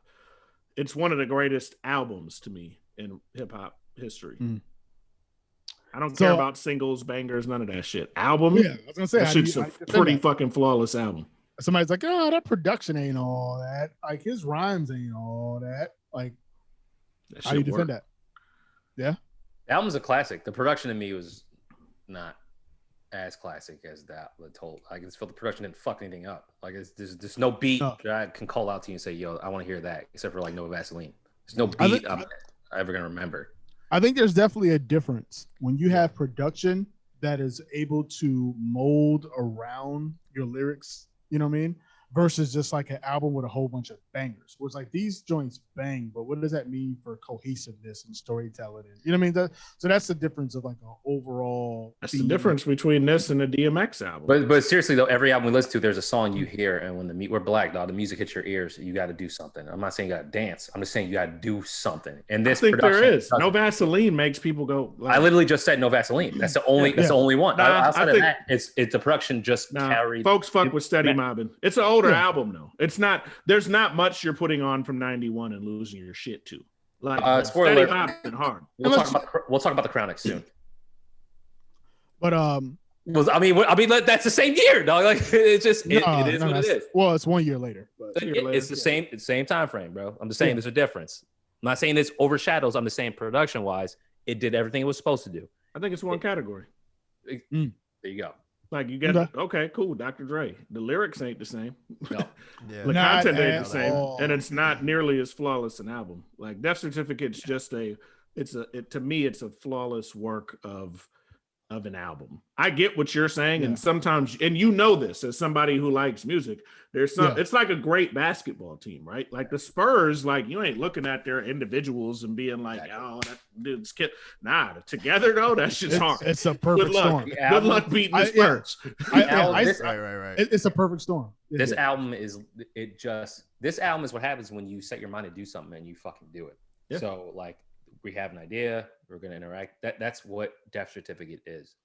It's one of the greatest albums to me in hip hop history. I don't care about singles, bangers, none of that shit. Album, yeah, I was gonna say that shit's a pretty fucking flawless album. Somebody's like, oh, that production ain't all that. Like his rhymes ain't all that. Like, how do you defend that? Yeah, the album's a classic. The production to me was not as classic as that. I just feel the production didn't fuck anything up. Like there's no beat that I can call out to you and say, yo, I want to hear that, except for like No Vaseline. There's no beat I'm ever gonna remember. I think there's definitely a difference when you have production that is able to mold around your lyrics, you know what I mean? Versus just like an album with a whole bunch of bangers. Where it's like these joints bang, but what does that mean for cohesiveness and storytelling? And, you know what I mean? So that's the difference of like an overall. That's the difference between this and a DMX album. But seriously though, every album we listen to, there's a song you hear, and when we're black, dog, the music hits your ears, you got to do something. I'm not saying you got to dance. I'm just saying you got to do something. And this, I think there is. No Vaseline makes people go. Like, I literally just said No Vaseline. That's the only. That's the only one. Outside of that, it's the production just carried. Folks fuck with Steady Mobbing. It's an older album though. It's not. There's not much you're putting on from '91 and losing your shit to. Like spoiler Steady Mobbing hard. We'll talk about the Chronic soon. But I mean, that's the same year, dog. Like it's just it is what it is. Well, it's 1 year later, but it's the same time frame, bro. I'm just saying there's a difference. I'm not saying this overshadows. I'm just saying production wise, it did everything it was supposed to do. I think it's one category. There you go. Like you get okay, cool, Dr. Dre. The lyrics ain't the same. No. The content ain't the same, and it's not nearly as flawless an album. Like Death Certificate's just to me, it's a flawless work of of an album. I get what you're saying, Yeah. and sometimes, and you know this as somebody who likes music, there's some. Yeah. It's like a great basketball team, right? Like the Spurs, like you ain't looking at their individuals and being like, "Oh, that dude's kid." Nah, together though, that's just hard. It's a perfect Good luck. storm. Good luck beating the Spurs. Right. It's a perfect storm. This album is this album is what happens when you set your mind to do something and you fucking do it. Yeah. So like we have an idea, we're gonna interact. That's what Death Certificate is.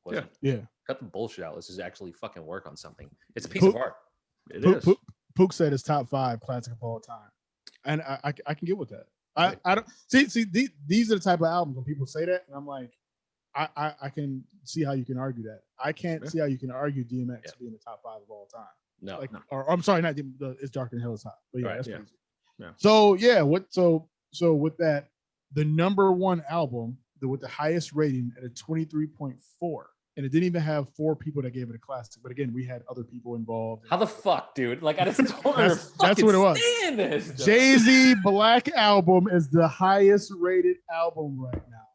Yeah. Cut the bullshit out. Let's just actually fucking work on something. It's a piece Pook- of art. It is. Pook said it's top 5 classic of all time, and I can get with that. I don't see these are the type of albums when people say that, and I'm like, I can see how you can argue that. I can't see how you can argue DMX being the top 5 of all time. No, Like, or I'm sorry, not it's Darker Than Hell is hot, but yeah, Right, that's yeah. crazy. Yeah. So yeah, so with that, the number 1 album with the highest rating at a 23.4, and it didn't even have 4 people that gave it a classic. But again, we had other people involved. how the fuck, dude? Like I just don't That's fucking what it was. stand this. though. Jay-Z Black Album is the highest rated album right now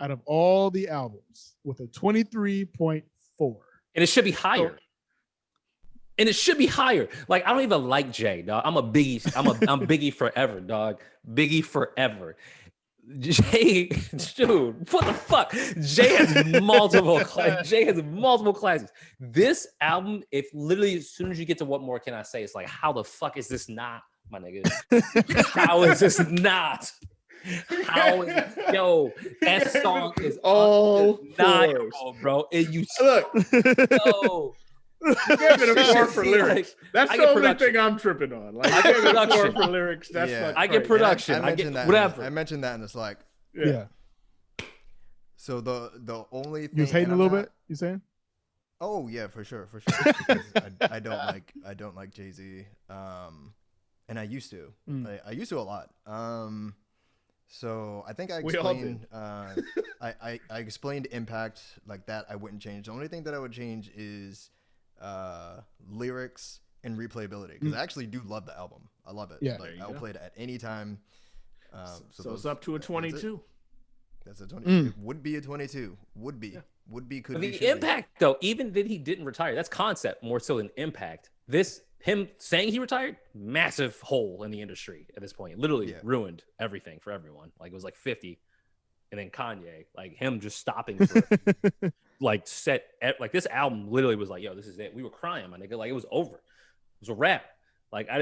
out of all the albums with a 23.4. And it should be higher. And it should be higher. Like I don't even like Jay, dog. I'm I'm Biggie forever, dog. Biggie forever. Jay, dude, what the fuck? Jay has multiple classics. This album, if literally as soon as you get to What More Can I Say, it's like, how the fuck is this not, my nigga? How is this not? That song is undeniable, bro. And you Look, yo, you gave it a 4 for lyrics. That's I the get only production. thing I'm tripping on. Like, I get I gave it a 4 production. for lyrics. That's Yeah. I get crazy. production. I mentioned get that. whatever. I mentioned that in the Slack. Yeah. So the only thing You was hating and a I'm little not- bit, you saying? Oh yeah, for sure. Because I don't like Jay-Z. And I used to. I used to a lot. So I think I We all explained. I explained impact like that. I wouldn't change. The only thing that I would change is lyrics and replayability because I actually do love the album. I love it. Yeah. Like, There you I'll go. play it at any time. So it's up to a 22. That's a 20. It would be a 22. Would be. Could be. Should The be. impact, though, even that he didn't retire, that's concept more so than impact. Him saying he retired, massive hole in the industry at this point. Literally ruined everything for everyone. Like it was like 50. And then Kanye, like him just stopping for like this album literally was like, yo, this is it. We were crying, my nigga. Like it was over. It was a wrap. Like I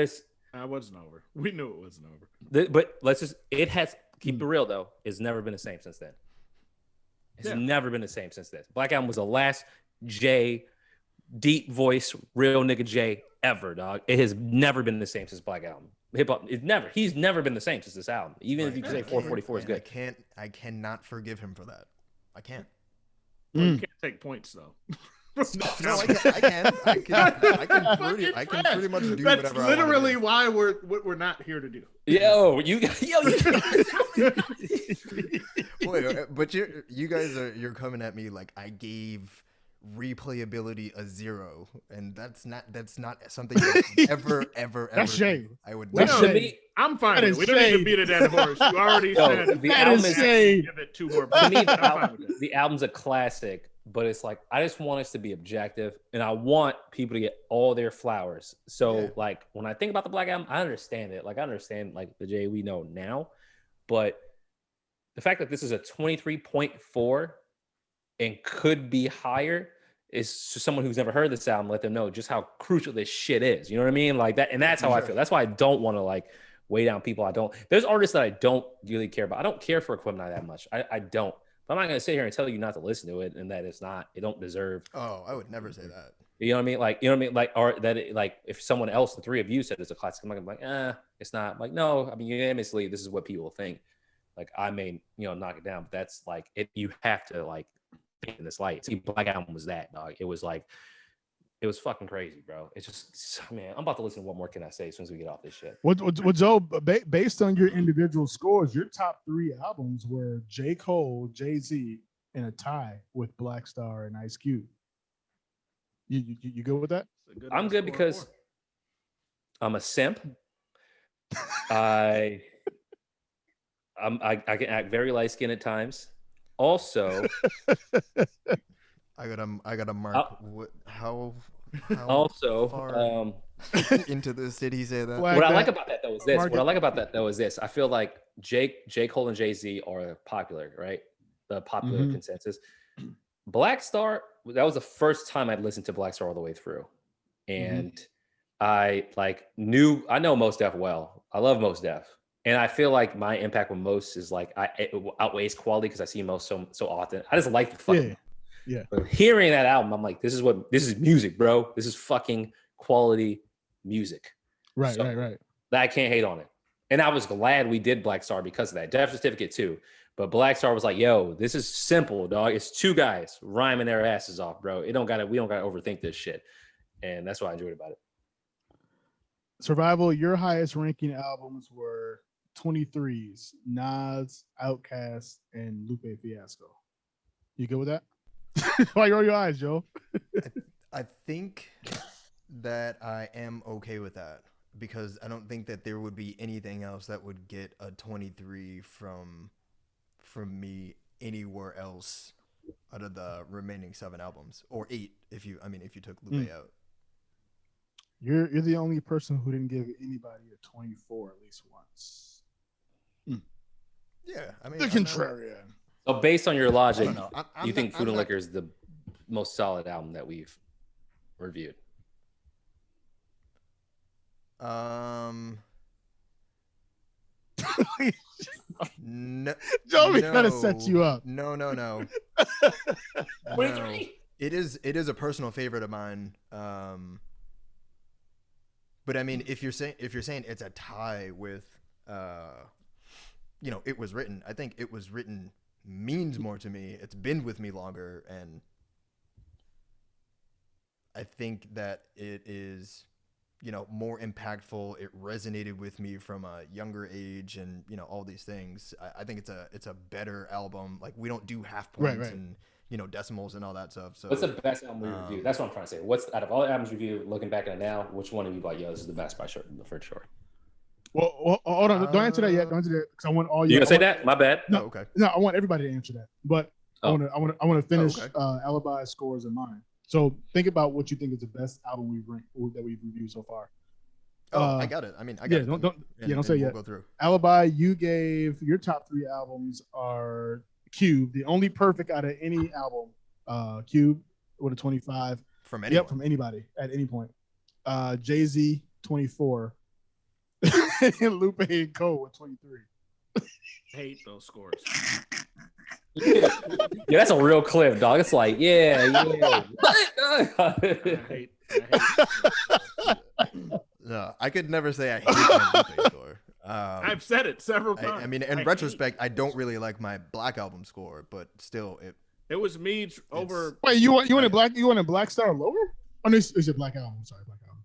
wasn't over. We knew it wasn't over. But it has, keep it real though, it's never been the same since then. It's never been the same since then. Black Album was the last Jay, deep voice, real nigga Jay ever, dog. It has never been the same since Black Album. Hip hop, he's never been the same since this album. Even if you can say 444 is good. I cannot forgive him for that. I can't. Well, you can't take points though. No, I can. I can pretty much do That's whatever I literally want why we're not here to do. You Wait, but you guys you're coming at me like I gave replayability a 0, and that's not something ever That's shame. I would That's never. shame. I'm fine That with is it. We don't need to shade. beat a dead horse. You already said the That album is is shade. give it 2 more. to me, I'm fine with it. the album's a classic, but it's like I just want us to be objective, and I want people to get all their flowers. So, like when I think about the Black Album, I understand it. Like I understand like the Jay we know now, but the fact that this is a 23.4 and could be higher is to someone who's never heard this album. Let them know just how crucial this shit is. You know what I mean? Like that, and that's how I feel. That's why I don't want to like weigh down people. There's artists that I don't really care about. I don't care for Equipment that much. I don't. But I'm not gonna sit here and tell you not to listen to it and that it don't deserve. Oh, I would never say that. You know what I mean? Like, you know what I mean? Like, or that it, like if someone else, the 3 of you said it's a classic, I'm like, it's not. I'm like, no, I mean, unanimously, this is what people think. Like, I may, knock it down, but that's like it. You have to like think in this light. See, Black Album was that, dog. It was like, it was fucking crazy, bro. It's just, man, I'm about to listen to What More Can I Say as soon as we get off this shit. What Joe? Based on your individual scores, your top 3 albums were J. Cole, Jay-Z, and a tie with Black Star and Ice Cube. You good with that? I'm good because I'm a simp. I can act very light skinned at times. Also, I gotta mark how Also, far into this did he say that? Like what I that. like about that though is this. Mark What I it. like about that though is this. I feel like J. Cole and Jay-Z are popular, right? The popular Mhm. consensus. Black Star, that was the first time I'd listened to Black Star all the way through. And I know Mos Def well. I love Mos Def. And I feel like my impact with Mos is like it outweighs quality because I see Mos so often. I just like the fucking Yeah. But hearing that album, I'm like, this is music, bro. This is fucking quality music. Right, So, right. That I can't hate on it. And I was glad we did Black Star because of that. Death Certificate too. But Black Star was like, yo, this is simple, dog. It's two guys rhyming their asses off, bro. We don't gotta overthink this shit. And that's what I enjoyed about it. Survival, your highest ranking albums were 23's, Nas, Outkast, and Lupe Fiasco. You good with that? Why you roll your eyes, Joe? I think that I am okay with that because I don't think that there would be anything else that would get a 23 from me anywhere else out of the remaining 7 albums, or 8 if you took Lupe out. You're the only person who didn't give anybody a 24 at least once. Yeah, I mean The contrarian. So based on your logic, you think Food and not- Liquor is the most solid album that we've reviewed? No, Joey trying to set you up. No. No. It is a personal favorite of mine. But I mean, if you're saying it's a tie with, It Was Written. I think It Was Written means more to me. It's been with me longer, and I think that it is, more impactful. It resonated with me from a younger age, and all these things. I think it's a better album. Like, we don't do half points Right. and decimals and all that stuff. So What's the best album we reviewed? That's what I'm trying to say. What's out of all the albums reviewed, looking back at it now, which one of you like, yo, this is the best for sure? Well, hold on. Don't answer that yet. Don't answer that because I want all You gonna say that? My bad. No, okay. No, I want everybody to answer that. But I want to finish okay. Alibi scores in mine. So think about what you think is the best album that we've reviewed so far. I got it. I mean, I got it. Don't say yet. We'll go through. Alibi, you gave your top 3 albums are Cube, the only perfect out of any album. Cube with a 25 From anyone. Yep, from anybody at any point. Jay-Z 24, and Lupe and Cole with 23. Hate those scores. Yeah, that's a real clip, dog. It's like, yeah. I hate No, I could never say I hate my Lupe score. I've said it several times. I mean, in retrospect, I don't really like my Black Album score, but still, it was me over. Wait, you want a Black Star lower? Oh, no, it's a Black Album. I'm sorry, Black Album.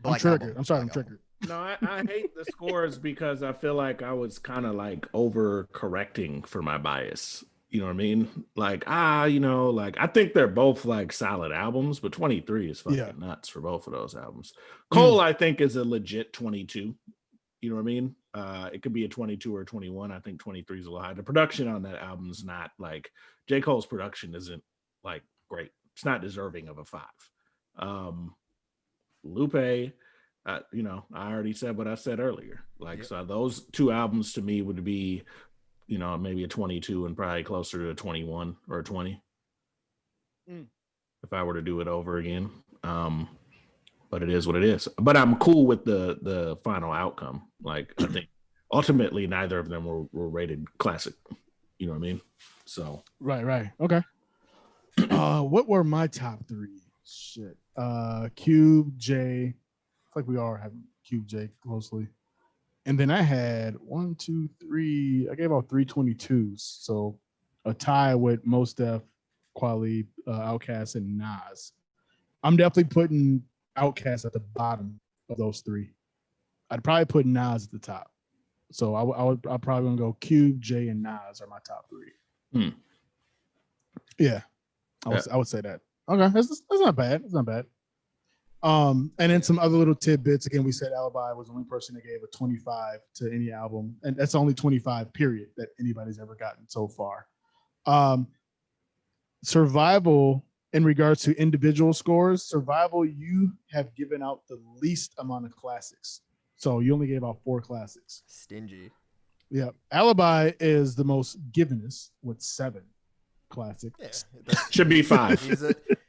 Black I'm triggered. Album, I'm sorry, I'm Black triggered. No, I hate the scores because I feel like I was kind of like over correcting for my bias. You know what I mean? Like, I think they're both like solid albums, but 23 is fucking nuts for both of those albums. Cole, I think, is a legit 22. You know what I mean? It could be a 22 or a 21. I think 23 is a little high. The production on that album is not like J. Cole's production isn't like great. It's not deserving of a 5. Lupe, I already said what I said earlier. Like, so those 2 albums to me would be, maybe a 22 and probably closer to a 21 or a 20 if I were to do it over again. But it is what it is. But I'm cool with the final outcome. Like, I think ultimately neither of them were rated classic. You know what I mean? So Right. Okay. What were my top 3? Shit. Cube, J. It's like we all have Cube, J closely. And then I had 1, 2, 3. I gave out 3 22s. So a tie with Mos Def, Quali, Outkast, and Nas. I'm definitely putting Outkast at the bottom of those 3. I'd probably put Nas at the top. So I'd probably gonna go Cube, J, and Nas are my top 3. Yeah, I would say that. Okay, that's not bad. It's not bad. And then some other little tidbits. Again, we said Alibi was the only person that gave a 25 to any album, and that's only 25 period that anybody's ever gotten so far. Survival in regards to individual scores, Survival, you have given out the least amount of classics. So you only gave out 4 classics. Stingy. Yeah. Alibi is the most givenest with 7 classics. Yeah, Should be 5.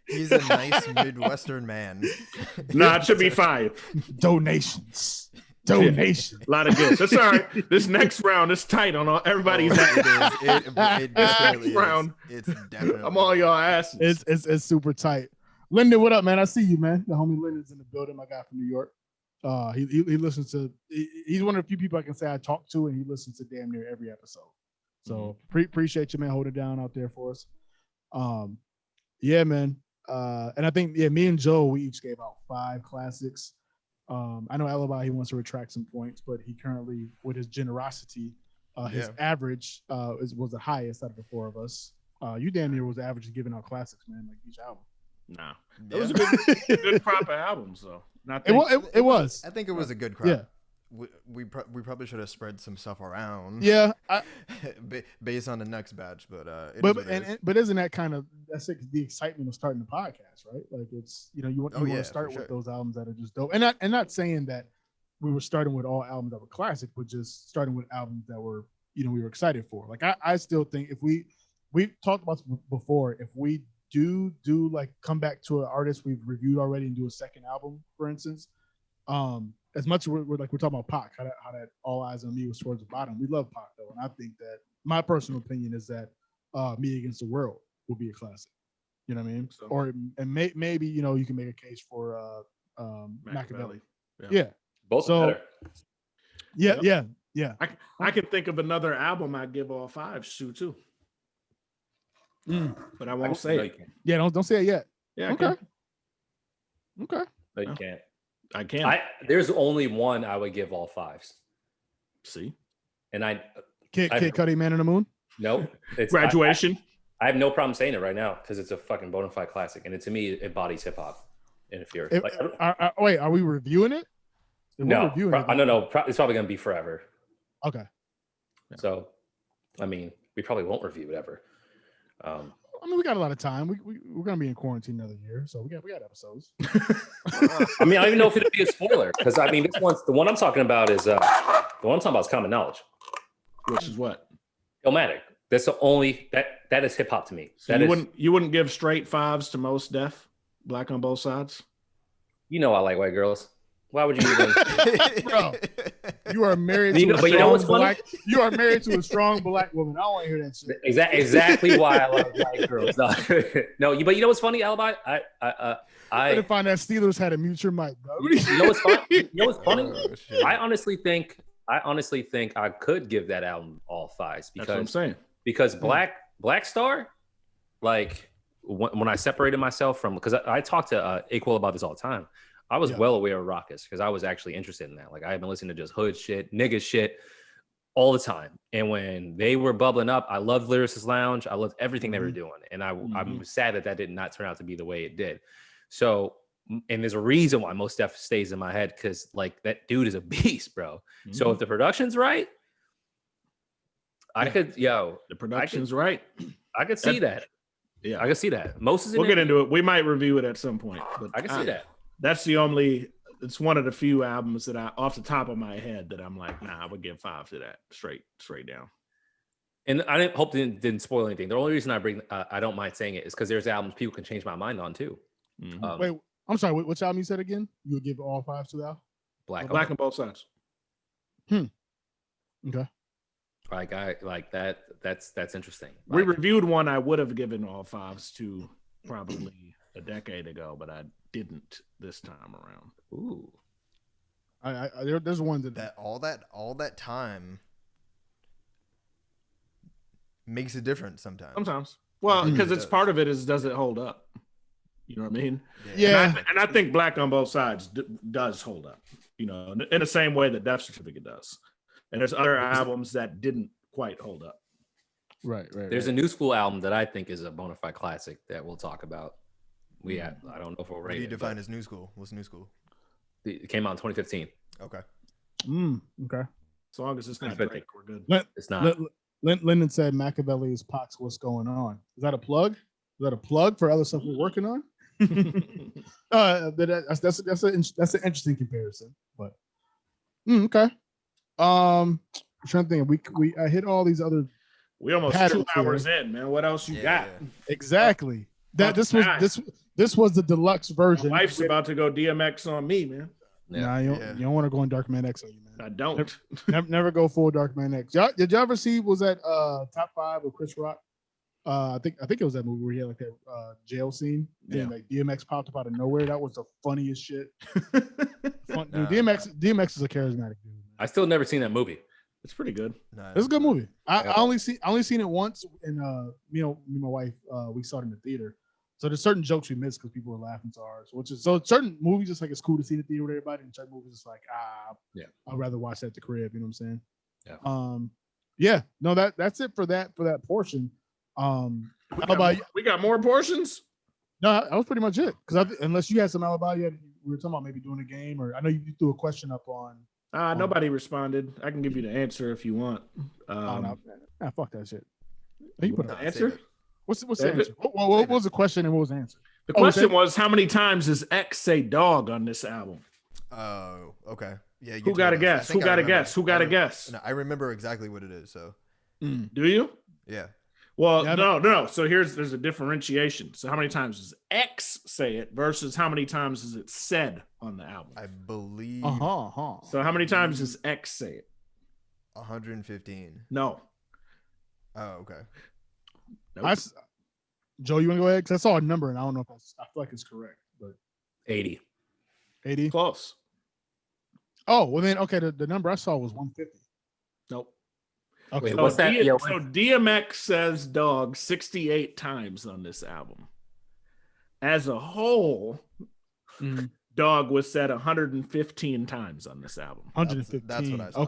he's a nice Midwestern man. Nah, it should be 5. Donations. A lot of gifts. That's all right. This next round is tight on all everybody's ass. It definitely is. Round. It's definitely. I'm all y'all asses. It's super tight. Lyndon, what up, man? I see you, man. The homie Lyndon's in the building. My guy from New York. He listens to. He's one of the few people I can say I talk to, and he listens to damn near every episode. So appreciate you, man. Hold it down out there for us. Yeah, man. And I think me and Joe, we each gave out 5 classics. I know Alibi, he wants to retract some points, but he currently, with his generosity, his average was the highest out of the 4 of us. You damn near was the average of giving out classics, man, like each album. Nah, it was a good proper album, so. It was. I think it was a good crop. Yeah. We probably should have spread some stuff around. Yeah, based on the next batch, but but isn't that kind of the excitement of starting the podcast, right? Like it's you want to start with those albums that are just dope, and not saying that we were starting with all albums that were classic, but just starting with albums that were we were excited for. Like I still think if we talked about this before, if we do like come back to an artist we've reviewed already and do a second album, for instance, as much as we're talking about Pac, how that All Eyes on Me was towards the bottom. We love Pac though, and I think that my personal opinion is that Me Against the World will be a classic. You know what I mean? So, maybe you can make a case for Machiavelli. Yeah. Both better. Yeah. I can think of another album I'd give all 5 too. But I won't say it. Yeah, don't say it yet. Yeah. Okay. No, you can't. I can't. There's only one I would give all 5s. See? And Kid Cudi, Man in the Moon? No. It's Graduation. I have no problem saying it right now because it's a fucking bona fide classic. And to me, it embodies hip hop. And if you're wait, are we reviewing it? No. It's probably going to be forever. Okay. So, I mean, we probably won't review it ever. We got a lot of time. We're gonna be in quarantine another year, so we got episodes. I mean, I don't even know if it'd be a spoiler because I mean, the one I'm talking about is Common Knowledge, which is what Illmatic. That's the only that is hip hop to me. So you wouldn't give straight 5s to Mos Def, Black on Both Sides. I like white girls. Why would you even? Bro, you are married to a strong black. You are married to a strong black woman. I don't want to hear that shit. Exactly why I love white girls. No, but you know what's funny, Alibi? I didn't find that Steelers had a mutual mic, bro. You know what's funny? I honestly think I could give that album all 5s because that's what I'm saying. Because Black Star, like when I separated myself from, because I talk to A-Quil about this all the time. I was well aware of Raucous because I was actually interested in that. Like I had been listening to just hood shit, nigga shit all the time. And when they were bubbling up, I loved Lyricist Lounge. I loved everything they were doing. And I'm sad that did not turn out to be the way it did. So, and there's a reason why Mos Def stays in my head because like that dude is a beast, bro. So if the production's right, the production's right. I could see that. Yeah, I can see that. We'll get into it. We might review it at some point. But I can see that. That's it's one of the few albums that off the top of my head that I'm like, nah, I would give 5 to that straight down. And I didn't spoil anything. The only reason I don't mind saying it is because there's albums people can change my mind on too. Wait, I'm sorry. Which album you said again? You would give all 5 to that? Black on Both Sides. Okay. That's interesting. We reviewed one I would have given all 5s to probably a decade ago, but I didn't this time around. Ooh. There's one that all that time makes a difference sometimes. Well, because it's part of it is, does it hold up? You know what I mean? Yeah. And I think Black on Both Sides does hold up, in the same way that Death Certificate does. And there's other albums that didn't quite hold up. Right. There's a New School album that I think is a bona fide classic that we'll talk about. I don't know if we'll rate it. What do you define as New School? What's New School? It came out in 2015. Okay. Okay. As long as it's not Drake, we're good. It's not. Lyndon said Machiavelli is Pac's What's Going On. Is that a plug? that a plug for other stuff we're working on? That's an interesting comparison. But okay. I'm trying to think. I hit all these other. We almost patterns 2 hours in, man. What else you got? Yeah. Exactly. About This to was die. this was the deluxe version. My wife's about to go DMX on me, man. Nah, you don't want to go in Darkman X on you, man. I don't. Never go full Darkman X. Did y'all ever see? Was that top 5 with Chris Rock? I think it was that movie where he had like that jail scene. Yeah. And like DMX popped up out of nowhere. That was the funniest shit. Dude, Nah. DMX is a charismatic dude. I still never seen that movie. It's pretty good. Nah, It's a good movie. I Yeah. only seen it once, and me and my wife we saw it in the theater. So there's certain jokes we missed because people were laughing so hard. So certain movies just like it's cool to see the theater with everybody, and certain movies it's like Yeah. I'd rather watch that at the crib. You know what I'm saying? Yeah. Yeah. No, that's it for that portion. Alibi. We got more portions. No, that was pretty much it. Because unless you had some alibi, we were talking about maybe doing a game, or I know you threw a question up on. Nobody responded. I can give you the answer if you want. Fuck that shit. You put The it. answer? What's the answer? What was the question and what was the answer? The question was, how many times does X say dog on this album? Oh, okay. Yeah. Who got a guess? Who got a guess? Who got a guess? No, I remember exactly what it is. So Do you? yeah. Well, Yeah, no. So there's a differentiation. So how many times does X say it versus how many times is it said on the album? I believe So how many times does X say it? 115. No. Oh, okay. Nope. Joe, you want to go ahead? Because I saw a number and I don't know if I feel like it's correct, but 80. 80. Close. Oh, well then, okay. The number I saw was 150. Nope. Okay. Wait, So, what's that? so DMX says dog 68 times on this album. As a whole, Mhm. dog was said 115 times on this album. 115. That's what I saw.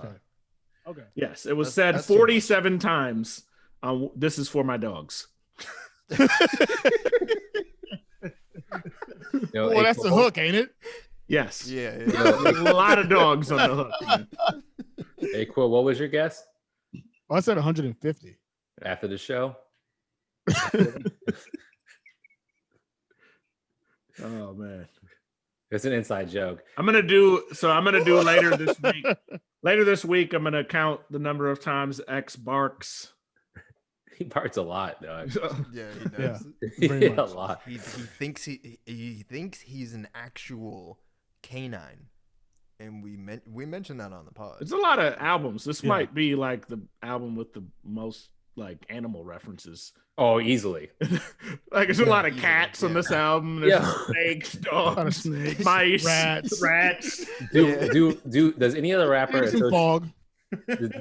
Okay. Yes, it was That's said too much. 47 times. This is for my dogs. Well, that's the hook, ain't it? Yes. Yeah. A lot of dogs on the hook. Man. A-Quil, what was your guess Oh, I said 150. after the show? Oh man. It's an inside joke. I'm gonna do later this week. Later this week, I'm gonna count the number of times X barks. He barks a lot, dog. Yeah, he does. Pretty Yeah, a much. lot. He thinks he's an actual canine, and we mentioned that on the pod. It's a lot of albums. This Yeah. might be like the album with the most like animal references. Oh, easily. Like there's a lot of cats on this album. There's Yeah. snakes, A lot of dogs, snakes, mice, rats. rats. Does any other rapper There's some fog.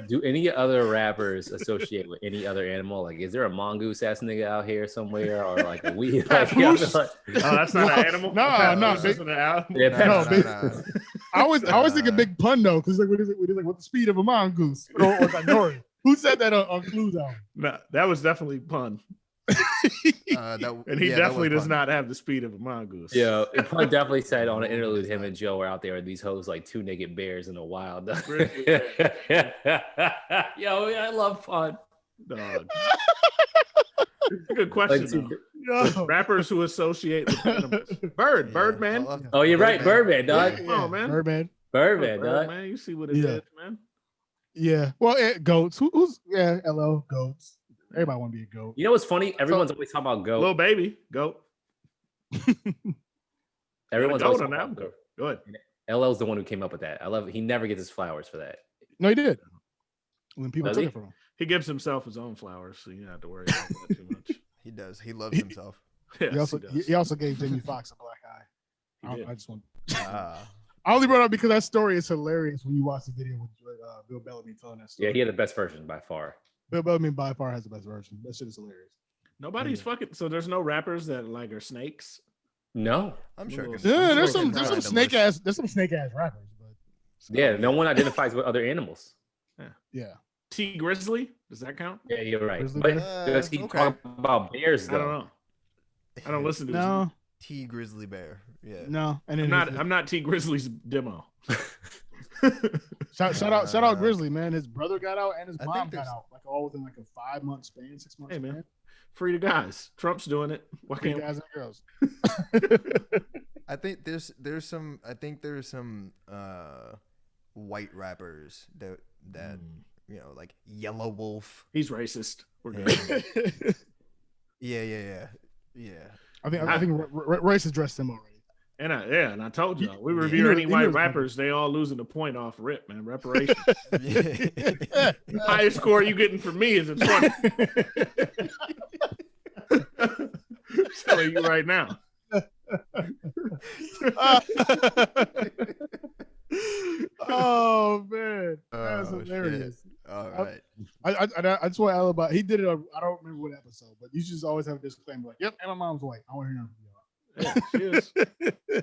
do any other rappers associate with any other animal? Like, is there a mongoose ass nigga out here somewhere, or like a weed? Like, Papoose? like, Oh, that's not an animal. No, Papoose no, isn't an animal. yeah, No, Papoose. big- I always think a big pun though, because like what is it like with the speed of a mongoose or Nori? Who said that on Clues album? No, that was definitely pun, and he definitely does not have the speed of a mongoose. Yeah, Pun definitely said on an interlude, him and Joe were out there with these hoes like two naked bears in the wild. Grizzly Yo, I love Pun. dog. Good question. though. Yo. Rappers who associate with animals. Birdman. Oh, you're right, Birdman, dog. Come on, man. Birdman. Birdman, dog. Man, you see what it is, Yeah. man. Yeah. Well, goats. Who's LO goats. Everybody want to be a goat. You know what's funny? Everyone's always talking about goat. Little baby, goat. Everyone's goat always on talking that about one. goat. Good. LL's the one who came up with that. I love it. He never gets his flowers for that. No, he did. When people Does took he? it from him. He gives himself his own flowers, so you don't have to worry about that too much. He does. He loves himself. Yes, He also he does. he also gave Jamie Foxx a black eye. He did. I just want. Ah. I only brought it up because that story is hilarious when you watch the video with Bill Bellamy telling that story. Yeah, he had the best version by far. Bill Bellamy by far has the best version. That shit is hilarious. Nobody's fucking. So there's no rappers that like are snakes. No. I'm sure. I can- Yeah, I'm there's sure I some can there's some find a snake list. ass rappers, but Yeah, no one identifies with other animals. yeah. T Grizzly, does that count? Yeah, you're right. Grizzly But bear? does he Okay. talk about bears I don't though? know. I don't listen to his No, T grizzly bear. Yeah. no. And I'm then not. I'm not T Grizzly's demo. Shout out Grizzly, man. His brother got out and his I mom think got there's- out, like all within like a 5-month span, 6 months Hey, man. span. Free the guys. Trump's doing it. Why Free can't guys and girls. I think there's some white rappers that like Yellow Wolf. he's racist? We're good. Yeah. I think Royce addressed him already. And I told you, we Yeah. review You any know white it's coming. rappers, they all losing the point off rip, man. Reparation. Yeah. Highest score you getting from me is a 20. I'm telling you right now. Oh man, that's Oh, hilarious. All right. I just want Alibi. He did it. I don't remember what episode, but you should just always have a disclaimer like, "Yep, and my mom's white. I want to hear nothing Yeah, she is.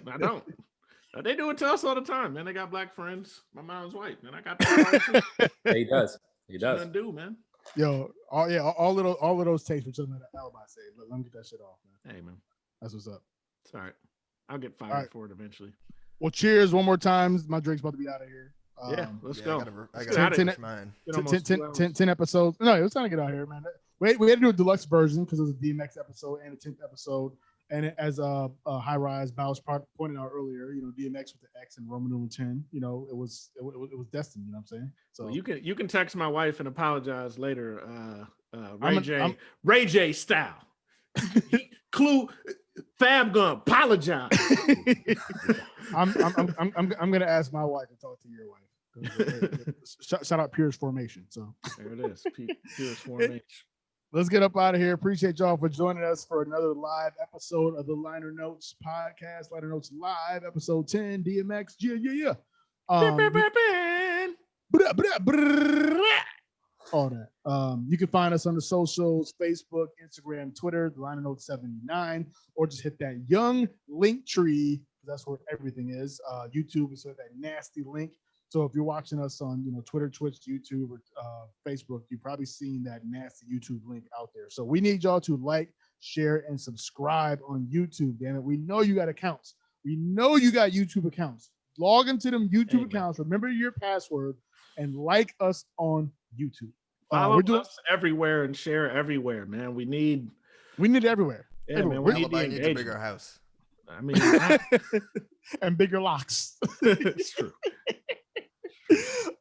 I don't. They do it to us all the time, man. They got black friends. My mom's white, man. I got that. He does. He does. Nothing to do, man. Yo, all of those tapes were something that Alibi said. Let me get that shit off, man. Hey, man. That's what's up. It's all right. I'll get fired right. for it eventually. Well, cheers one more time. My drink's about to be out of here. Yeah, let's Yeah, go. I Let's gotta get out of finish here. mine. Been almost 2 hours. 10 episodes. No, it was time to get out here, man. We had to do a deluxe version because it was a DMX episode and a 10th episode. And as High Rise Bows pointed out earlier, DMX with the X and Roman numeral 10, it was destined. You know what I'm saying? So Well, you can text my wife and apologize later. I'm Ray J style. Clue Fab gonna apologize. I'm gonna ask my wife to talk to your wife. Shout out Pierce Formation. So There it is. Pure formation. let's get up out of here. Appreciate y'all for joining us for another live episode of the Liner Notes podcast. Liner Notes Live, episode 10, DMX. Yeah. All that. You can find us on the socials, Facebook, Instagram, Twitter, the Liner Notes 79, or just hit that young link tree. That's where everything is. YouTube is that nasty link. So if you're watching us on Twitter, Twitch, YouTube, or Facebook, you've probably seen that nasty YouTube link out there. So we need y'all to like, share, and subscribe on YouTube. Damn it, we know you got accounts. We know you got YouTube accounts. Log into them YouTube accounts. Remember your password and like us on YouTube. Follow us everywhere and share everywhere, man. We need it everywhere. Yeah, everywhere. man. We need Alibi the needs a engagement. bigger house. I mean, and bigger locks. it's true.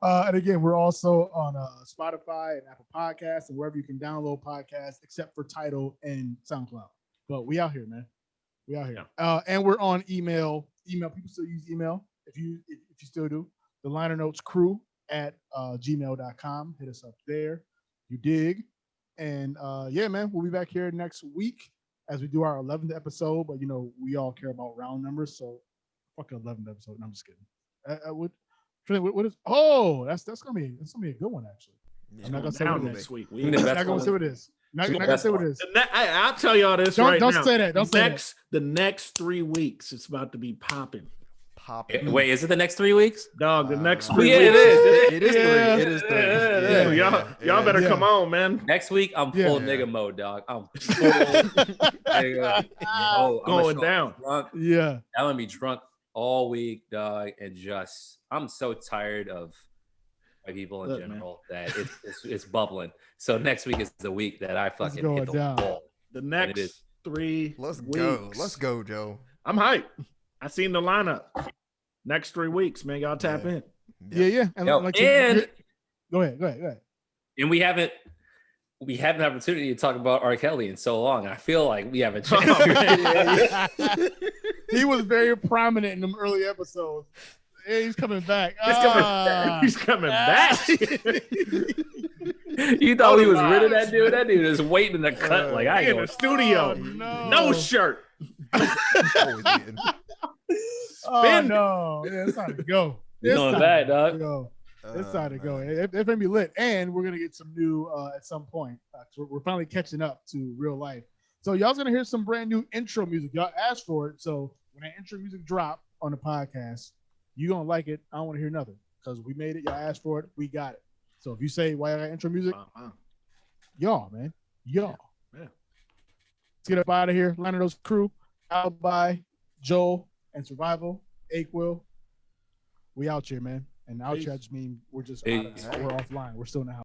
And again, we're also on Spotify and Apple Podcasts and wherever you can download podcasts, except for Tidal and SoundCloud. But we out here, man. We out here. And we're on email. People still use email. If you still do, the Liner Notes crew at gmail.com. Hit us up there. You dig? And yeah, man, we'll be back here next week as we do our 11th episode. But we all care about round numbers, so fuck 11th episode. No, I'm just kidding. What is? Oh, that's gonna be a good one actually. Yeah. I'm not gonna say what it is. Next week. Not gonna say what it is. Not gonna say what it is. I'll tell y'all this right now. Don't say that. Don't say that. The next 3 weeks, it's about to be popping. Wait, is it the next 3 weeks? Dog, the next Oh, 3 yeah, weeks. It is Yeah. three. It is three. Yeah, y'all better come on, man. Next week, I'm full Yeah. nigga mode, dog. I'm full nigga. Oh, Going down. Drunk. Yeah. I'm gonna be drunk all week, dog, and I'm so tired of white people in Look, general that it's bubbling. So next week is the week that I fucking going hit the down. wall. The it next is. 3 Let's weeks. go. Let's go, Joe. I'm hyped. I seen the lineup. Next 3 weeks, man. Y'all tap in. Yeah. And Yo, like and go ahead. and we had an opportunity to talk about R. Kelly in so long. I feel like we have a chance. He was very prominent in them early episodes. Yeah, he's coming back. He's coming back. You thought he was rid of that dude? That dude is waiting in the cut. Like I in ain't the going. studio. No shirt. Always being. Oh no! Yeah, it's time to go. You're going back, dog. It's time to go. It's gonna be lit, and we're gonna get some new at some point. We're finally catching up to real life. So y'all's gonna hear some brand new intro music. Y'all asked for it, so when that intro music drop on the podcast, you gonna like it. I don't want to hear nothing because we made it. Y'all asked for it. We got it. So if you say why I got intro music, y'all, man, y'all. Yeah. Let's get up out of here. Liner Notes crew, Alibi, Joel, and Survival, A-Quil. We out here, man. And now Peace. chat just mean we're just Peace. we're offline. We're still in the house.